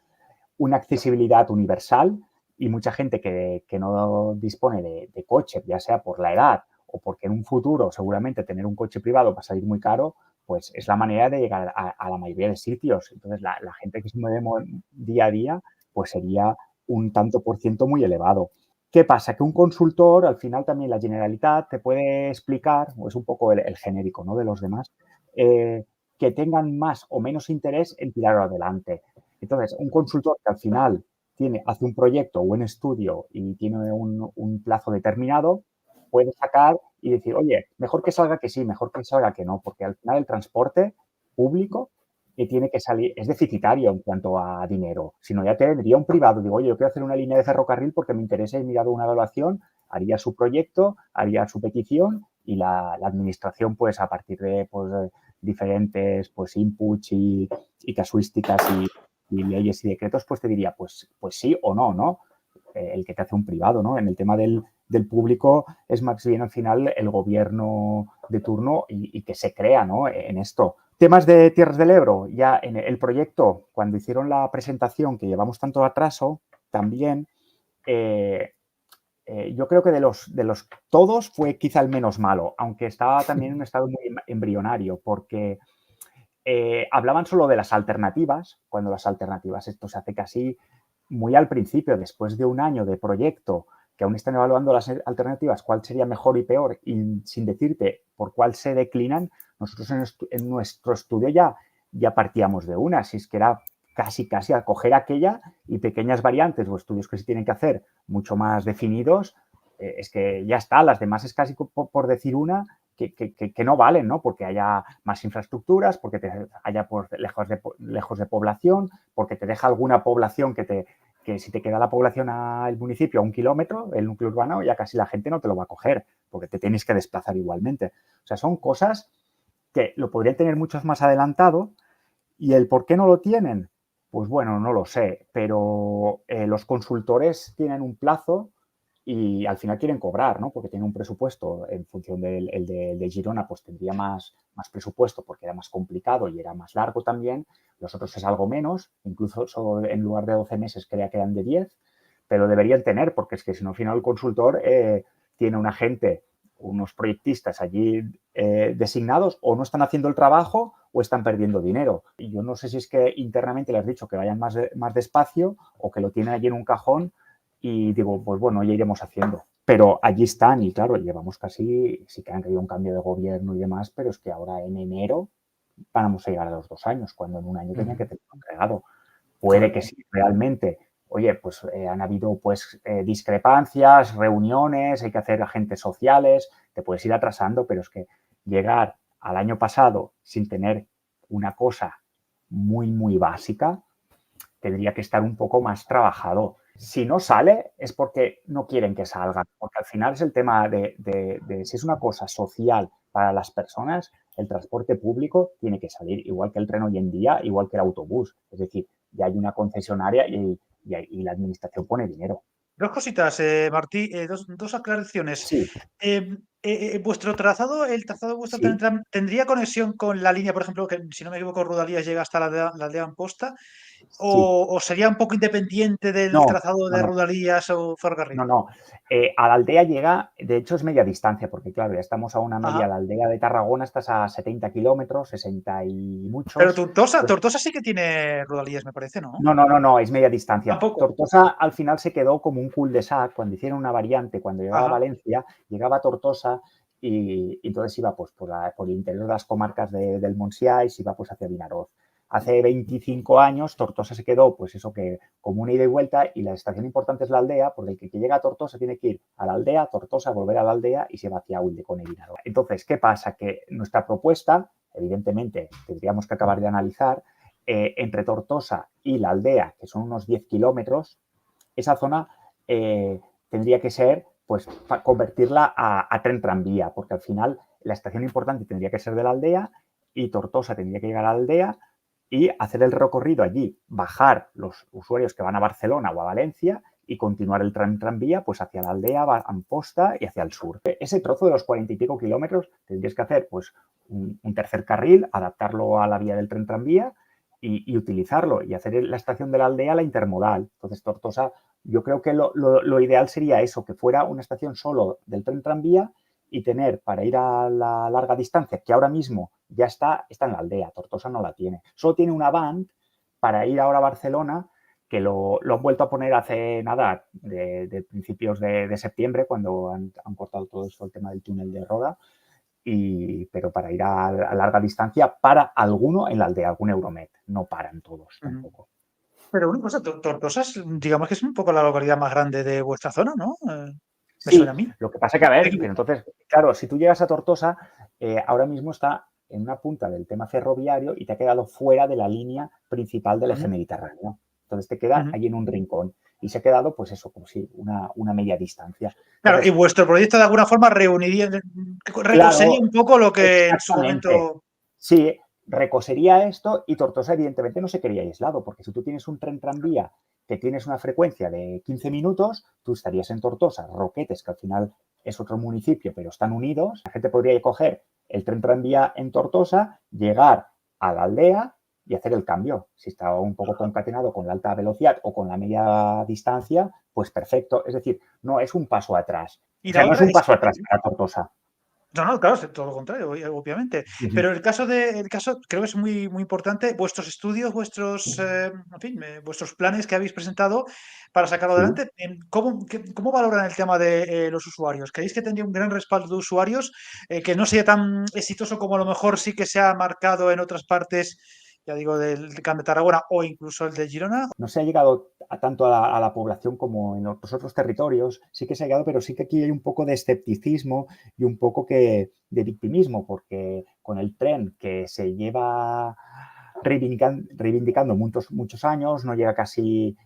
una accesibilidad universal y mucha gente que no dispone de coche, ya sea por la edad o porque en un futuro seguramente tener un coche privado va a salir muy caro, pues es la manera de llegar a la mayoría de sitios. Entonces, la gente que se mueve día a día, pues sería un tanto por ciento muy elevado. ¿Qué pasa? Que un consultor, al final también la Generalitat te puede explicar, o es un poco el genérico, ¿no?, de los demás, que tengan más o menos interés en tirarlo adelante. Entonces, un consultor que al final hace un proyecto o un estudio y tiene un plazo determinado, puede sacar y decir, oye, mejor que salga que sí, mejor que salga que no, porque al final el transporte público tiene que salir, es deficitario en cuanto a dinero. Si no, ya tendría un privado. Digo, oye, yo quiero hacer una línea de ferrocarril porque me interesa, he mirado una evaluación, haría su proyecto, haría su petición y la administración, pues a partir de pues, diferentes pues, inputs y casuísticas y leyes y decretos, pues te diría, pues sí o no, ¿no? El que te hace un privado, ¿no? En el tema del público es más bien al final el gobierno de turno y que se crea, ¿no?, en esto. Temas de Tierras del Ebro, ya en el proyecto, cuando hicieron la presentación, que llevamos tanto atraso, también yo creo que de los todos fue quizá el menos malo, aunque estaba también en un estado muy embrionario, porque hablaban solo de las alternativas, cuando las alternativas, esto se hace casi muy al principio, después de un año de proyecto, que aún están evaluando las alternativas, cuál sería mejor y peor, y sin decirte por cuál se declinan, nosotros en nuestro estudio ya partíamos de una, si es que era casi a coger aquella y pequeñas variantes o estudios que se tienen que hacer mucho más definidos, es que ya está, las demás es casi por decir una, que no valen, ¿no? Porque haya más infraestructuras, porque haya pues, lejos de población, porque te deja alguna población que si te queda la población al municipio a 1 kilómetro, el núcleo urbano, ya casi la gente no te lo va a coger, porque te tienes que desplazar igualmente. O sea, son cosas que lo podrían tener muchos más adelantado y el por qué no lo tienen, pues bueno, no lo sé, pero los consultores tienen un plazo y al final quieren cobrar, ¿no? Porque tienen un presupuesto en función del de Girona, pues tendría más presupuesto porque era más complicado y era más largo también. Los otros es algo menos, incluso solo en lugar de 12 meses creía que eran de 10, pero deberían tener, porque es que si no, al final el consultor tiene un agente, unos proyectistas allí designados, o no están haciendo el trabajo o están perdiendo dinero. Y yo no sé si es que internamente les has dicho que vayan más despacio o que lo tienen allí en un cajón y digo, pues bueno, ya iremos haciendo. Pero allí están y claro, llevamos casi, sí que han habido un cambio de gobierno y demás, pero es que ahora en enero vamos a llegar a los 2 años, cuando en un año tenían que tenerlo entregado. Puede que sí, realmente, oye, pues han habido pues discrepancias, reuniones, hay que hacer agentes sociales, te puedes ir atrasando, pero es que llegar al año pasado sin tener una cosa muy básica, tendría que estar un poco más trabajado. Si no sale es porque no quieren que salga, porque al final es el tema de si es una cosa social para las personas, el transporte público tiene que salir, igual que el tren hoy en día, igual que el autobús. Es decir, ya hay una concesionaria y la administración pone dinero. Dos cositas, Martí, dos aclaraciones. Sí, ¿Vuestro trazado, el trazado de vuestro sí. tendría conexión con la línea, por ejemplo, que si no me equivoco, Rodalías llega hasta la aldea Amposta? Sí. ¿O sería un poco independiente del No, trazado no, de no. Rodalías o ferrocarril? No. A la aldea llega, de hecho es media distancia, porque claro, ya estamos a una media, Ajá. la aldea de Tarragona estás a 70 kilómetros, 60 y Pero muchos. Tortosa sí que tiene Rodalías, me parece, ¿no? No, es media distancia. Tampoco. Tortosa al final se quedó como un cul-de-sac cuando hicieron una variante, cuando llegaba a Ajá. Valencia, llegaba a Tortosa y entonces iba pues por el interior de las comarcas del Montsià y se iba pues hacia Vinaroz. Hace 25 años Tortosa se quedó pues eso que como una ida y vuelta y la estación importante es la aldea porque el que llega a Tortosa tiene que ir a la aldea, Tortosa, volver a la aldea y se va hacia Ulldecona y Vinaroz. Entonces, ¿qué pasa? Que nuestra propuesta, evidentemente, tendríamos que acabar de analizar entre Tortosa y la aldea, que son unos 10 kilómetros, esa zona tendría que ser, pues, convertirla a tren tranvía, porque al final la estación importante tendría que ser de la aldea y Tortosa tendría que llegar a la aldea y hacer el recorrido allí, bajar los usuarios que van a Barcelona o a Valencia y continuar el tranvía pues hacia la aldea, Amposta y hacia el sur. Ese trozo de los 40 y pico kilómetros tendrías que hacer pues un tercer carril, adaptarlo a la vía del tren tranvía y utilizarlo y hacer la estación de la aldea la intermodal. Entonces, Tortosa, yo creo que lo ideal sería eso, que fuera una estación solo del tren tranvía y tener para ir a la larga distancia, que ahora mismo ya está en la aldea, Tortosa no la tiene. Solo tiene una van para ir ahora a Barcelona, que lo han vuelto a poner hace nada, de principios de septiembre, cuando han cortado todo eso, el tema del túnel de Roda, pero para ir a larga distancia, para alguno en la aldea, algún Euromet, no paran todos tampoco. Pero una cosa, Tortosa digamos que es un poco la localidad más grande de vuestra zona, ¿no? Me Sí, suena a mí. lo que pasa que, a ver, pero entonces, claro, si tú llegas a Tortosa, ahora mismo está en una punta del tema ferroviario y te ha quedado fuera de la línea principal del eje Ujú, mediterráneo. Entonces te queda ujú. ahí en un rincón y se ha quedado, pues eso, como si una media distancia. Claro, y Entonces, vuestro proyecto de alguna forma reuniría, recosería claro, un poco lo que en su exactamente. momento. Sí, recosería esto y Tortosa evidentemente no se quedaría aislado, porque si tú tienes un tren tranvía que tienes una frecuencia de 15 minutos, tú estarías en Tortosa, Roquetes, que al final es otro municipio, pero están unidos, la gente podría coger el tren tranvía en Tortosa, llegar a la aldea y hacer el cambio. Si está un poco concatenado con la alta velocidad o con la media distancia, pues perfecto. Es decir, no es un paso atrás. Y O sea, la no es otra un es paso que. atrás para Tortosa. No, claro, es todo lo contrario, obviamente. Pero el caso creo que es muy, muy importante, vuestros estudios, en fin, vuestros planes que habéis presentado para sacarlo Sí. adelante, ¿cómo valoran el tema de los usuarios? ¿Creéis que tendría un gran respaldo de usuarios, que no sería tan exitoso como a lo mejor sí que se ha marcado en otras partes, ya digo, del Camp de Tarragona o incluso el de Girona? No se ha llegado tanto a la población como en los otros territorios, sí que se ha llegado, pero sí que aquí hay un poco de escepticismo y un poco de victimismo, porque con el tren que se lleva reivindicando muchos años, no llega casi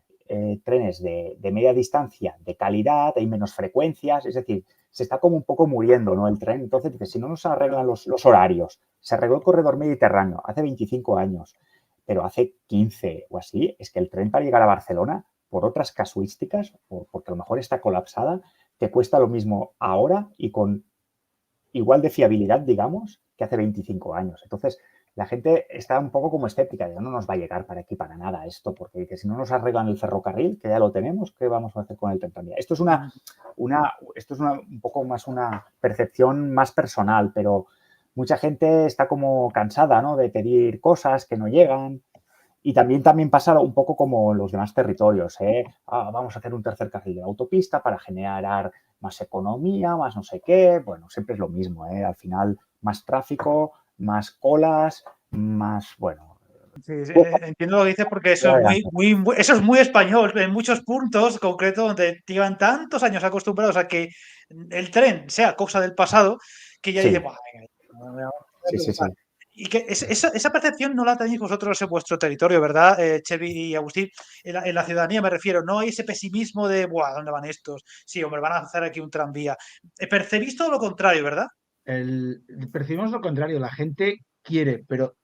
trenes de media distancia de calidad, hay menos frecuencias, es decir, se está como un poco muriendo, ¿no? El tren. Entonces, si no nos arreglan los horarios, se arregló el corredor mediterráneo hace 25 años, pero hace 15 o así, es que el tren para llegar a Barcelona, por otras casuísticas, o porque a lo mejor está colapsada, te cuesta lo mismo ahora y con igual de fiabilidad, digamos, que hace 25 años. Entonces, la gente está un poco como escéptica, de no nos va a llegar para aquí para nada esto, porque dice, si no nos arreglan el ferrocarril, que ya lo tenemos, ¿qué vamos a hacer con el tren tranvía? Esto es un poco más una percepción más personal, pero mucha gente está como cansada, ¿no?, de pedir cosas que no llegan. Y también pasa un poco como en los demás territorios, ¿eh? Vamos a hacer un tercer carril de la autopista para generar más economía, más no sé qué. Bueno, siempre es lo mismo, ¿eh? Al final, más tráfico, más colas, más, bueno. Sí, sí, entiendo lo que dices porque eso es Adelante. eso es muy español en muchos puntos concretos donde llevan tantos años acostumbrados a que el tren sea cosa del pasado que ya dice, Sí, "Buah, venga, sí. y que esa percepción no la tenéis vosotros en vuestro territorio, ¿verdad, Chevy y Agustín? En la ciudadanía me refiero, no hay ese pesimismo de, Buah, ¿dónde van estos? Sí, hombre, van a hacer aquí un tranvía. Percibís todo lo contrario, ¿verdad? Percibimos lo contrario, la gente quiere, pero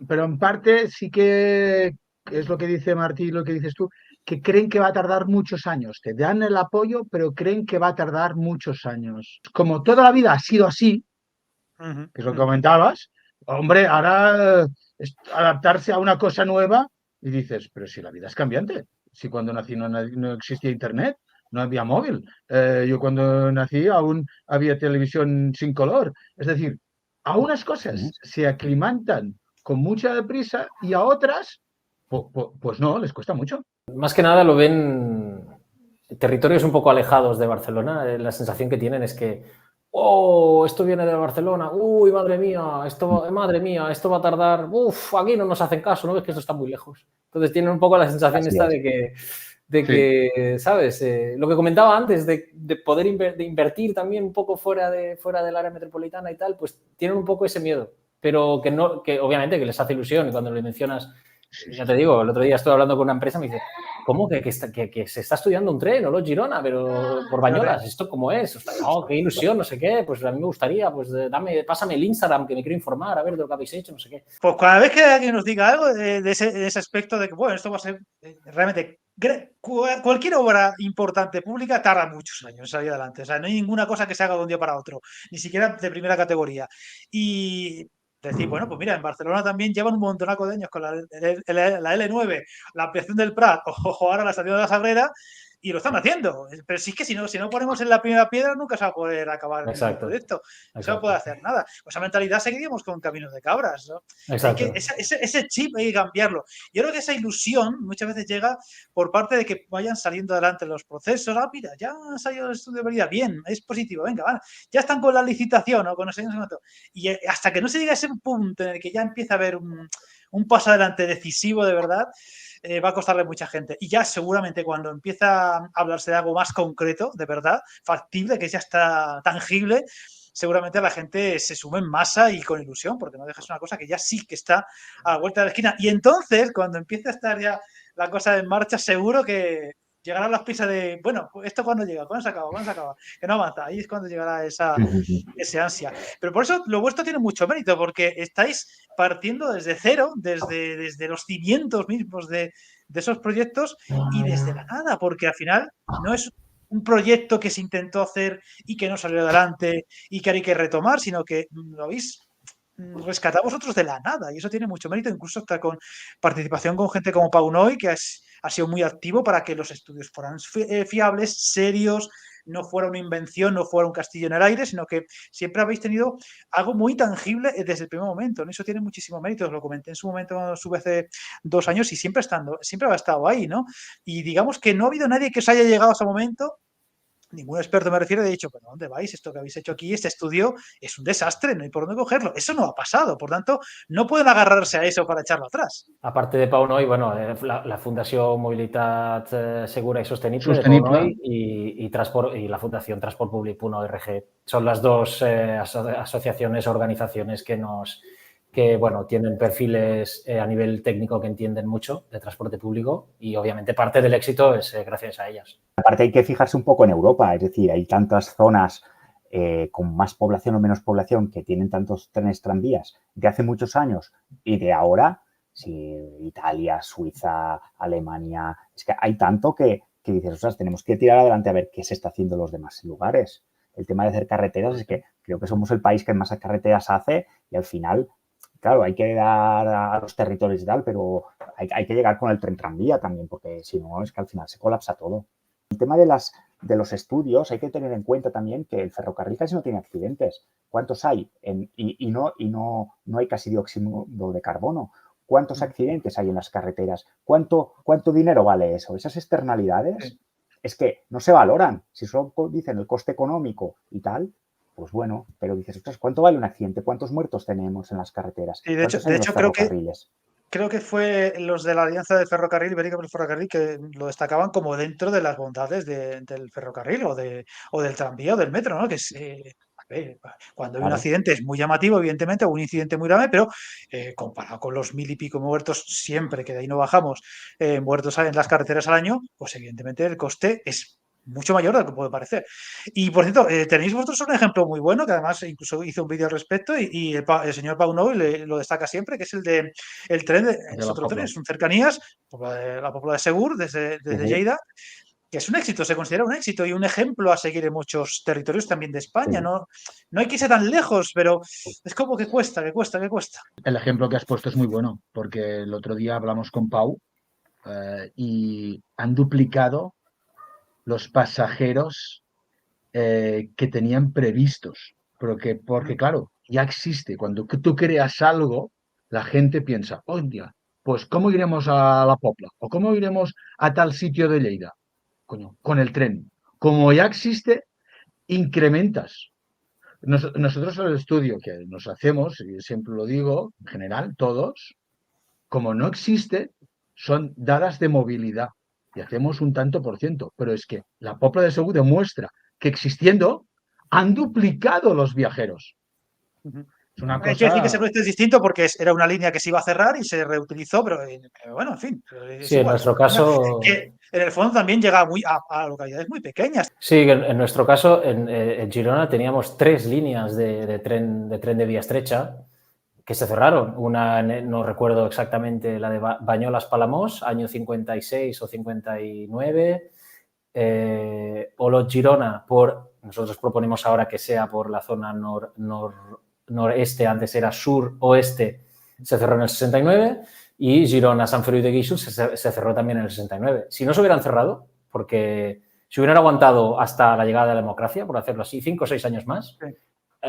en parte sí que es lo que dice Martí y lo que dices tú, que creen que va a tardar muchos años. Te dan el apoyo, pero creen que va a tardar muchos años. Como toda la vida ha sido así, que es lo que comentabas, hombre, ahora adaptarse a una cosa nueva y dices, pero si la vida es cambiante, si cuando nací no existía internet, no había móvil, yo cuando nací aún había televisión sin color, es decir, a unas cosas se aclimantan con mucha deprisa y a otras, pues no, les cuesta mucho. Más que nada lo ven territorios un poco alejados de Barcelona. La sensación que tienen es que, oh, esto viene de Barcelona, uy, madre mía, esto va a tardar, uff, aquí no nos hacen caso, ¿no ves que esto está muy lejos? Entonces tienen un poco la sensación esta de que, ¿sabes? Lo que comentaba antes, de poder invertir también un poco fuera del área metropolitana y tal, pues tienen un poco ese miedo, pero que obviamente que les hace ilusión y cuando le mencionas, ya te digo, el otro día estoy hablando con una empresa y me dice, ¿cómo que se está estudiando un tren o lo Girona, pero por Bañolas? ¿Esto cómo es? Oh, qué ilusión, no sé qué, pues a mí me gustaría, pues pásame el Instagram que me quiero informar, a ver de lo que habéis hecho, no sé qué. Pues cada vez que alguien nos diga algo de ese aspecto de que, bueno, esto va a ser realmente cualquier obra importante pública tarda muchos años en salir adelante. O sea, no hay ninguna cosa que se haga de un día para otro, ni siquiera de primera categoría. Y decir, bueno, pues mira, en Barcelona también llevan un montonaco de años con la L9, la ampliación del Prat o ahora la salida de la Sagrera, y lo están haciendo. Pero sí que si no ponemos en la primera piedra, nunca se va a poder acabar el proyecto. No se va a poder hacer nada. Con esa mentalidad seguiríamos con caminos de cabras, ¿no? Ese chip hay que cambiarlo. Yo creo que esa ilusión muchas veces llega por parte de que vayan saliendo adelante los procesos. Ah, mira, ya ha salido el estudio de vería, bien, es positivo, venga, vale. Ya están con la licitación o con no sé cuánto. Y hasta que no se llegue a ese punto en el que ya empieza a haber un paso adelante decisivo de verdad, va a costarle mucha gente. Y ya seguramente cuando empieza a hablarse de algo más concreto, de verdad, factible, que ya está tangible, seguramente la gente se sume en masa y con ilusión, porque no dejas una cosa que ya sí que está a la vuelta de la esquina. Y entonces, cuando empiece a estar ya la cosa en marcha, seguro que llegarán las prisas de, bueno, ¿esto cuándo llega? ¿Cuándo se acaba? ¿Cuándo se acaba? Que no avanza. Ahí es cuando llegará ese ansia. Pero por eso lo vuestro tiene mucho mérito, porque estáis partiendo desde cero, desde los cimientos mismos de esos proyectos y desde la nada, porque al final no es un proyecto que se intentó hacer y que no salió adelante y que hay que retomar, sino que lo habéis rescatado vosotros de la nada y eso tiene mucho mérito, incluso hasta con participación con gente como Pau Noy, que ha sido muy activo para que los estudios fueran fiables, serios, no fuera una invención, no fuera un castillo en el aire, sino que siempre habéis tenido algo muy tangible desde el primer momento, ¿no? Eso tiene muchísimo mérito, os lo comenté en su momento cuando estuve hace 2 años y siempre ha estado ahí, ¿no? Y digamos que no ha habido nadie que os haya llegado a ese momento, ningún experto me refiero, he dicho, ¿pero dónde vais? Esto que habéis hecho aquí, este estudio es un desastre, no hay por dónde cogerlo. Eso no ha pasado, por tanto, no pueden agarrarse a eso para echarlo atrás. Aparte de Pau Noy, bueno, la Fundación Mobilitat Segura y Sostenible de Pau Noy y la Fundación transportpublic.org son las dos asociaciones, organizaciones que bueno, tienen perfiles a nivel técnico que entienden mucho de transporte público y obviamente parte del éxito es gracias a ellas. Aparte hay que fijarse un poco en Europa, es decir, hay tantas zonas con más población o menos población que tienen tantos trenes tranvías de hace muchos años y de ahora, sí, Italia, Suiza, Alemania, es que hay tanto que dices, ostras, tenemos que tirar adelante a ver qué se está haciendo en los demás lugares. El tema de hacer carreteras es que creo que somos el país que más carreteras hace y al final, claro, hay que dar a los territorios y tal, pero hay que llegar con el tren tranvía también, porque si no es que al final se colapsa todo. El tema de los estudios, hay que tener en cuenta también que el ferrocarril casi no tiene accidentes. ¿Cuántos hay? Y no hay casi dióxido de carbono. ¿Cuántos accidentes hay en las carreteras? ¿Cuánto dinero vale eso? Esas externalidades es que no se valoran. Si solo dicen el coste económico y tal, pues bueno, pero dices, ostras, ¿cuánto vale un accidente? ¿Cuántos muertos tenemos en las carreteras? Y de hecho creo que fue los de la Alianza del Ferrocarril, Ibérica por el Ferrocarril, que lo destacaban como dentro de las bondades del ferrocarril o del tranvía o del metro, ¿no? Que es, cuando hay un accidente es muy llamativo, evidentemente, o un incidente muy grave, pero comparado con los 1000 y pico muertos siempre, que de ahí no bajamos, muertos en las carreteras al año, pues evidentemente el coste es mucho mayor de lo que puede parecer. Y por cierto, tenéis vosotros un ejemplo muy bueno, que además incluso hizo un vídeo al respecto y el señor Pau Noy lo destaca siempre, que es el de el tren, es la otro tren, Pobla. es un cercanías, la Pobla de Segur, desde Lleida, que es un éxito, se considera un éxito y un ejemplo a seguir en muchos territorios también de España. Sí. No hay que irse tan lejos, pero es como que cuesta. El ejemplo que has puesto es muy bueno, porque el otro día hablamos con Pau y han duplicado los pasajeros que tenían previstos. Porque, claro, ya existe. Cuando tú creas algo, la gente piensa, oh, día, pues ¿cómo iremos a la Pobla? ¿O cómo iremos a tal sitio de Lleida? Coño, con el tren. Como ya existe, incrementas. Nosotros el estudio que nos hacemos, y siempre lo digo, en general, todos, como no existe, son dadas de movilidad y hacemos un tanto por ciento. Pero es que la Pobla de Segur demuestra que existiendo han duplicado los viajeros. Es una Hay que decir que ese cosa... proyecto es distinto porque era una línea que se iba a cerrar y se reutilizó, pero bueno, en fin, es Sí, en igual. nuestro caso... Que en el fondo también llega a localidades muy pequeñas. Sí, en nuestro caso, en Girona teníamos 3 líneas de tren de vía estrecha que se cerraron. Una, no recuerdo exactamente, la de Bañolas-Palamós, año 56 o 59. Olot-Girona, nosotros proponemos ahora que sea por la zona noreste, antes era sur-oeste, se cerró en el 69, y Girona-Sant Feliu de Guíxols se cerró también en el 69. Si no se hubieran cerrado, porque si hubieran aguantado hasta la llegada de la democracia, por hacerlo así, 5 o 6 años más,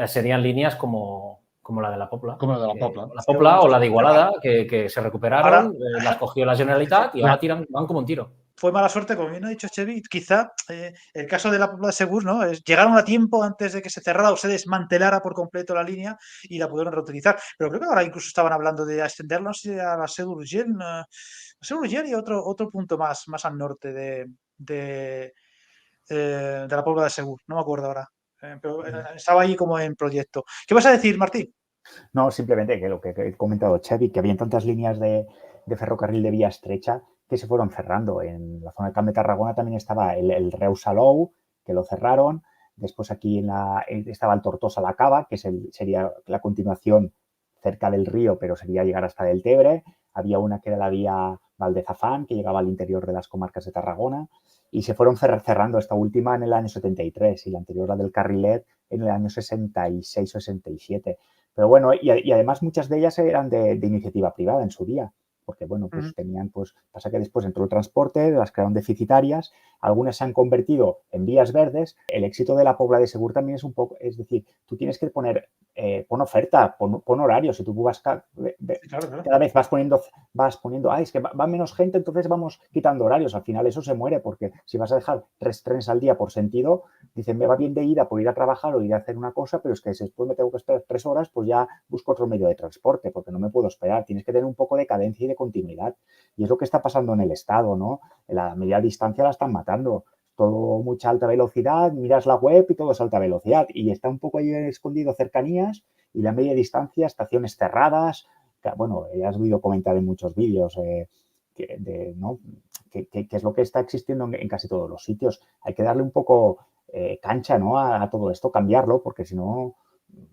serían líneas como la de la Pobla. Como la de la Pobla. La Pobla o la de Igualada, que se recuperaron, Ahora, las cogió la Generalitat y ahora van como un tiro. Fue mala suerte, como bien ha dicho Chevy. Quizá el caso de la Pobla de Segur, ¿no? Llegaron a tiempo antes de que se cerrara o se desmantelara por completo la línea y la pudieron reutilizar. Pero creo que ahora incluso estaban hablando de extenderla, no sé, a la Segur Urgell, y otro punto más al norte de la Pobla de Segur. No me acuerdo ahora. Pero estaba ahí como en proyecto. ¿Qué vas a decir, Martín? No, simplemente que lo que he comentado Chevy, que habían tantas líneas de ferrocarril de vía estrecha que se fueron cerrando. En la zona de Camp de Tarragona también estaba el Reus-Salou, que lo cerraron. Después aquí estaba el Tortosa-La Cava, que sería la continuación cerca del río, pero sería llegar hasta Deltebre. Había una que era la vía Valdezafán, que llegaba al interior de las comarcas de Tarragona. Y se fueron cerrando esta última en el año 73 y la anterior, la del Carrilet, en el año 66 o 67. Pero bueno, y además muchas de ellas eran de iniciativa privada en su día, porque bueno, pues tenían, pues pasa que después entró el transporte, las crearon deficitarias, algunas se han convertido en vías verdes. El éxito de la Pobla de Segur también es un poco, es decir, tú tienes que poner, pon oferta, pon horarios, si tú vas cada vez vas poniendo, es que va menos gente, entonces vamos quitando horarios, al final eso se muere, porque si vas a dejar 3 trenes al día por sentido, dicen, me va bien de ida por ir a trabajar o ir a hacer una cosa, pero es que si después me tengo que esperar 3 horas, pues ya busco otro medio de transporte, porque no me puedo esperar. Tienes que tener un poco de cadencia y de continuidad. Y es lo que está pasando en el Estado, ¿no? La media distancia la están matando. Todo mucha alta velocidad, miras la web y todo es alta velocidad. Y está un poco ahí escondido cercanías y la media distancia, estaciones cerradas. Bueno, has oído comentar en muchos vídeos ¿no? que es lo que está existiendo en casi todos los sitios. Hay que darle un poco cancha, ¿no? a todo esto, cambiarlo, porque si no,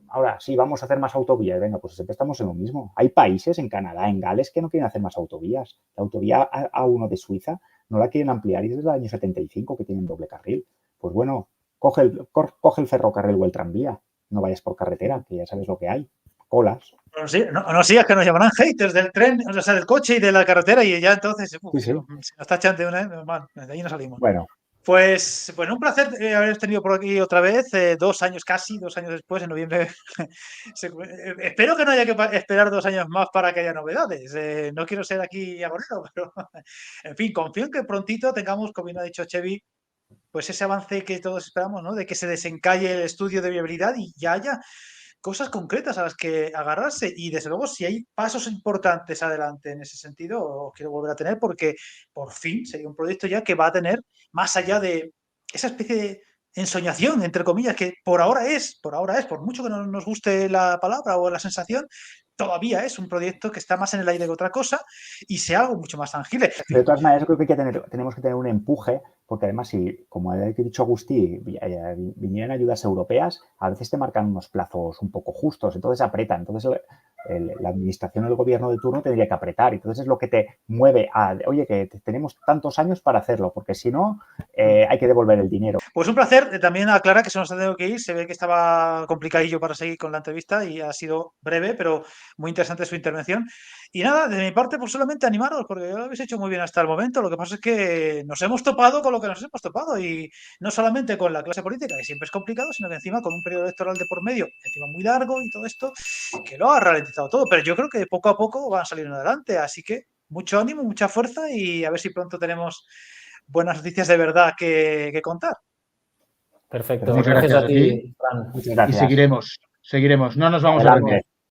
ahora sí, vamos a hacer más autovías. Venga, pues siempre estamos en lo mismo. Hay países, en Canadá, en Gales, que no quieren hacer más autovías. La autovía A1 de Suiza no la quieren ampliar y desde el año 75 que tienen doble carril. Pues bueno, coge el ferrocarril o el tranvía. No vayas por carretera, que ya sabes lo que hay. Colas. No sigas que nos llamarán haters del tren, o sea, del coche y de la carretera y ya entonces Sí. si nos tachan de una vez, de ahí no salimos. Bueno. Pues un placer haber tenido por aquí otra vez, 2 años casi, 2 años después, en noviembre. Espero que no haya que esperar 2 años más para que haya novedades. No quiero ser aquí agorero, pero en fin, confío en que prontito tengamos, como bien ha dicho Chevy, pues ese avance que todos esperamos, ¿no? De que se desencalle el estudio de viabilidad y ya haya cosas concretas a las que agarrarse y desde luego si hay pasos importantes adelante en ese sentido, quiero volver a tener porque por fin sería un proyecto ya que va a tener más allá de esa especie de ensoñación, entre comillas, que por ahora es, por mucho que no nos guste la palabra o la sensación, todavía es un proyecto que está más en el aire que otra cosa y sea algo mucho más tangible. De todas maneras, creo que tenemos que tener un empuje porque además si, como ha dicho Agustí, vinieran ayudas europeas, a veces te marcan unos plazos un poco justos, entonces apretan, entonces la administración o el gobierno de turno tendría que apretar, entonces es lo que te mueve a, oye, que tenemos tantos años para hacerlo, porque si no, hay que devolver el dinero. Pues un placer, también aclara que se nos ha tenido que ir, se ve que estaba complicadillo para seguir con la entrevista y ha sido breve, pero muy interesante su intervención. Y nada, de mi parte, pues solamente animaros, porque lo habéis hecho muy bien hasta el momento. Lo que pasa es que nos hemos topado con lo que nos hemos topado y no solamente con la clase política, que siempre es complicado, sino que encima con un periodo electoral de por medio, encima muy largo y todo esto, que lo ha ralentizado todo. Pero yo creo que poco a poco van a salir adelante, así que mucho ánimo, mucha fuerza y a ver si pronto tenemos buenas noticias de verdad que contar. Perfecto. Muchas Gracias gracias a a ti, ti. Fran. Muchas gracias. Y seguiremos. No nos vamos a Adelante. rendir.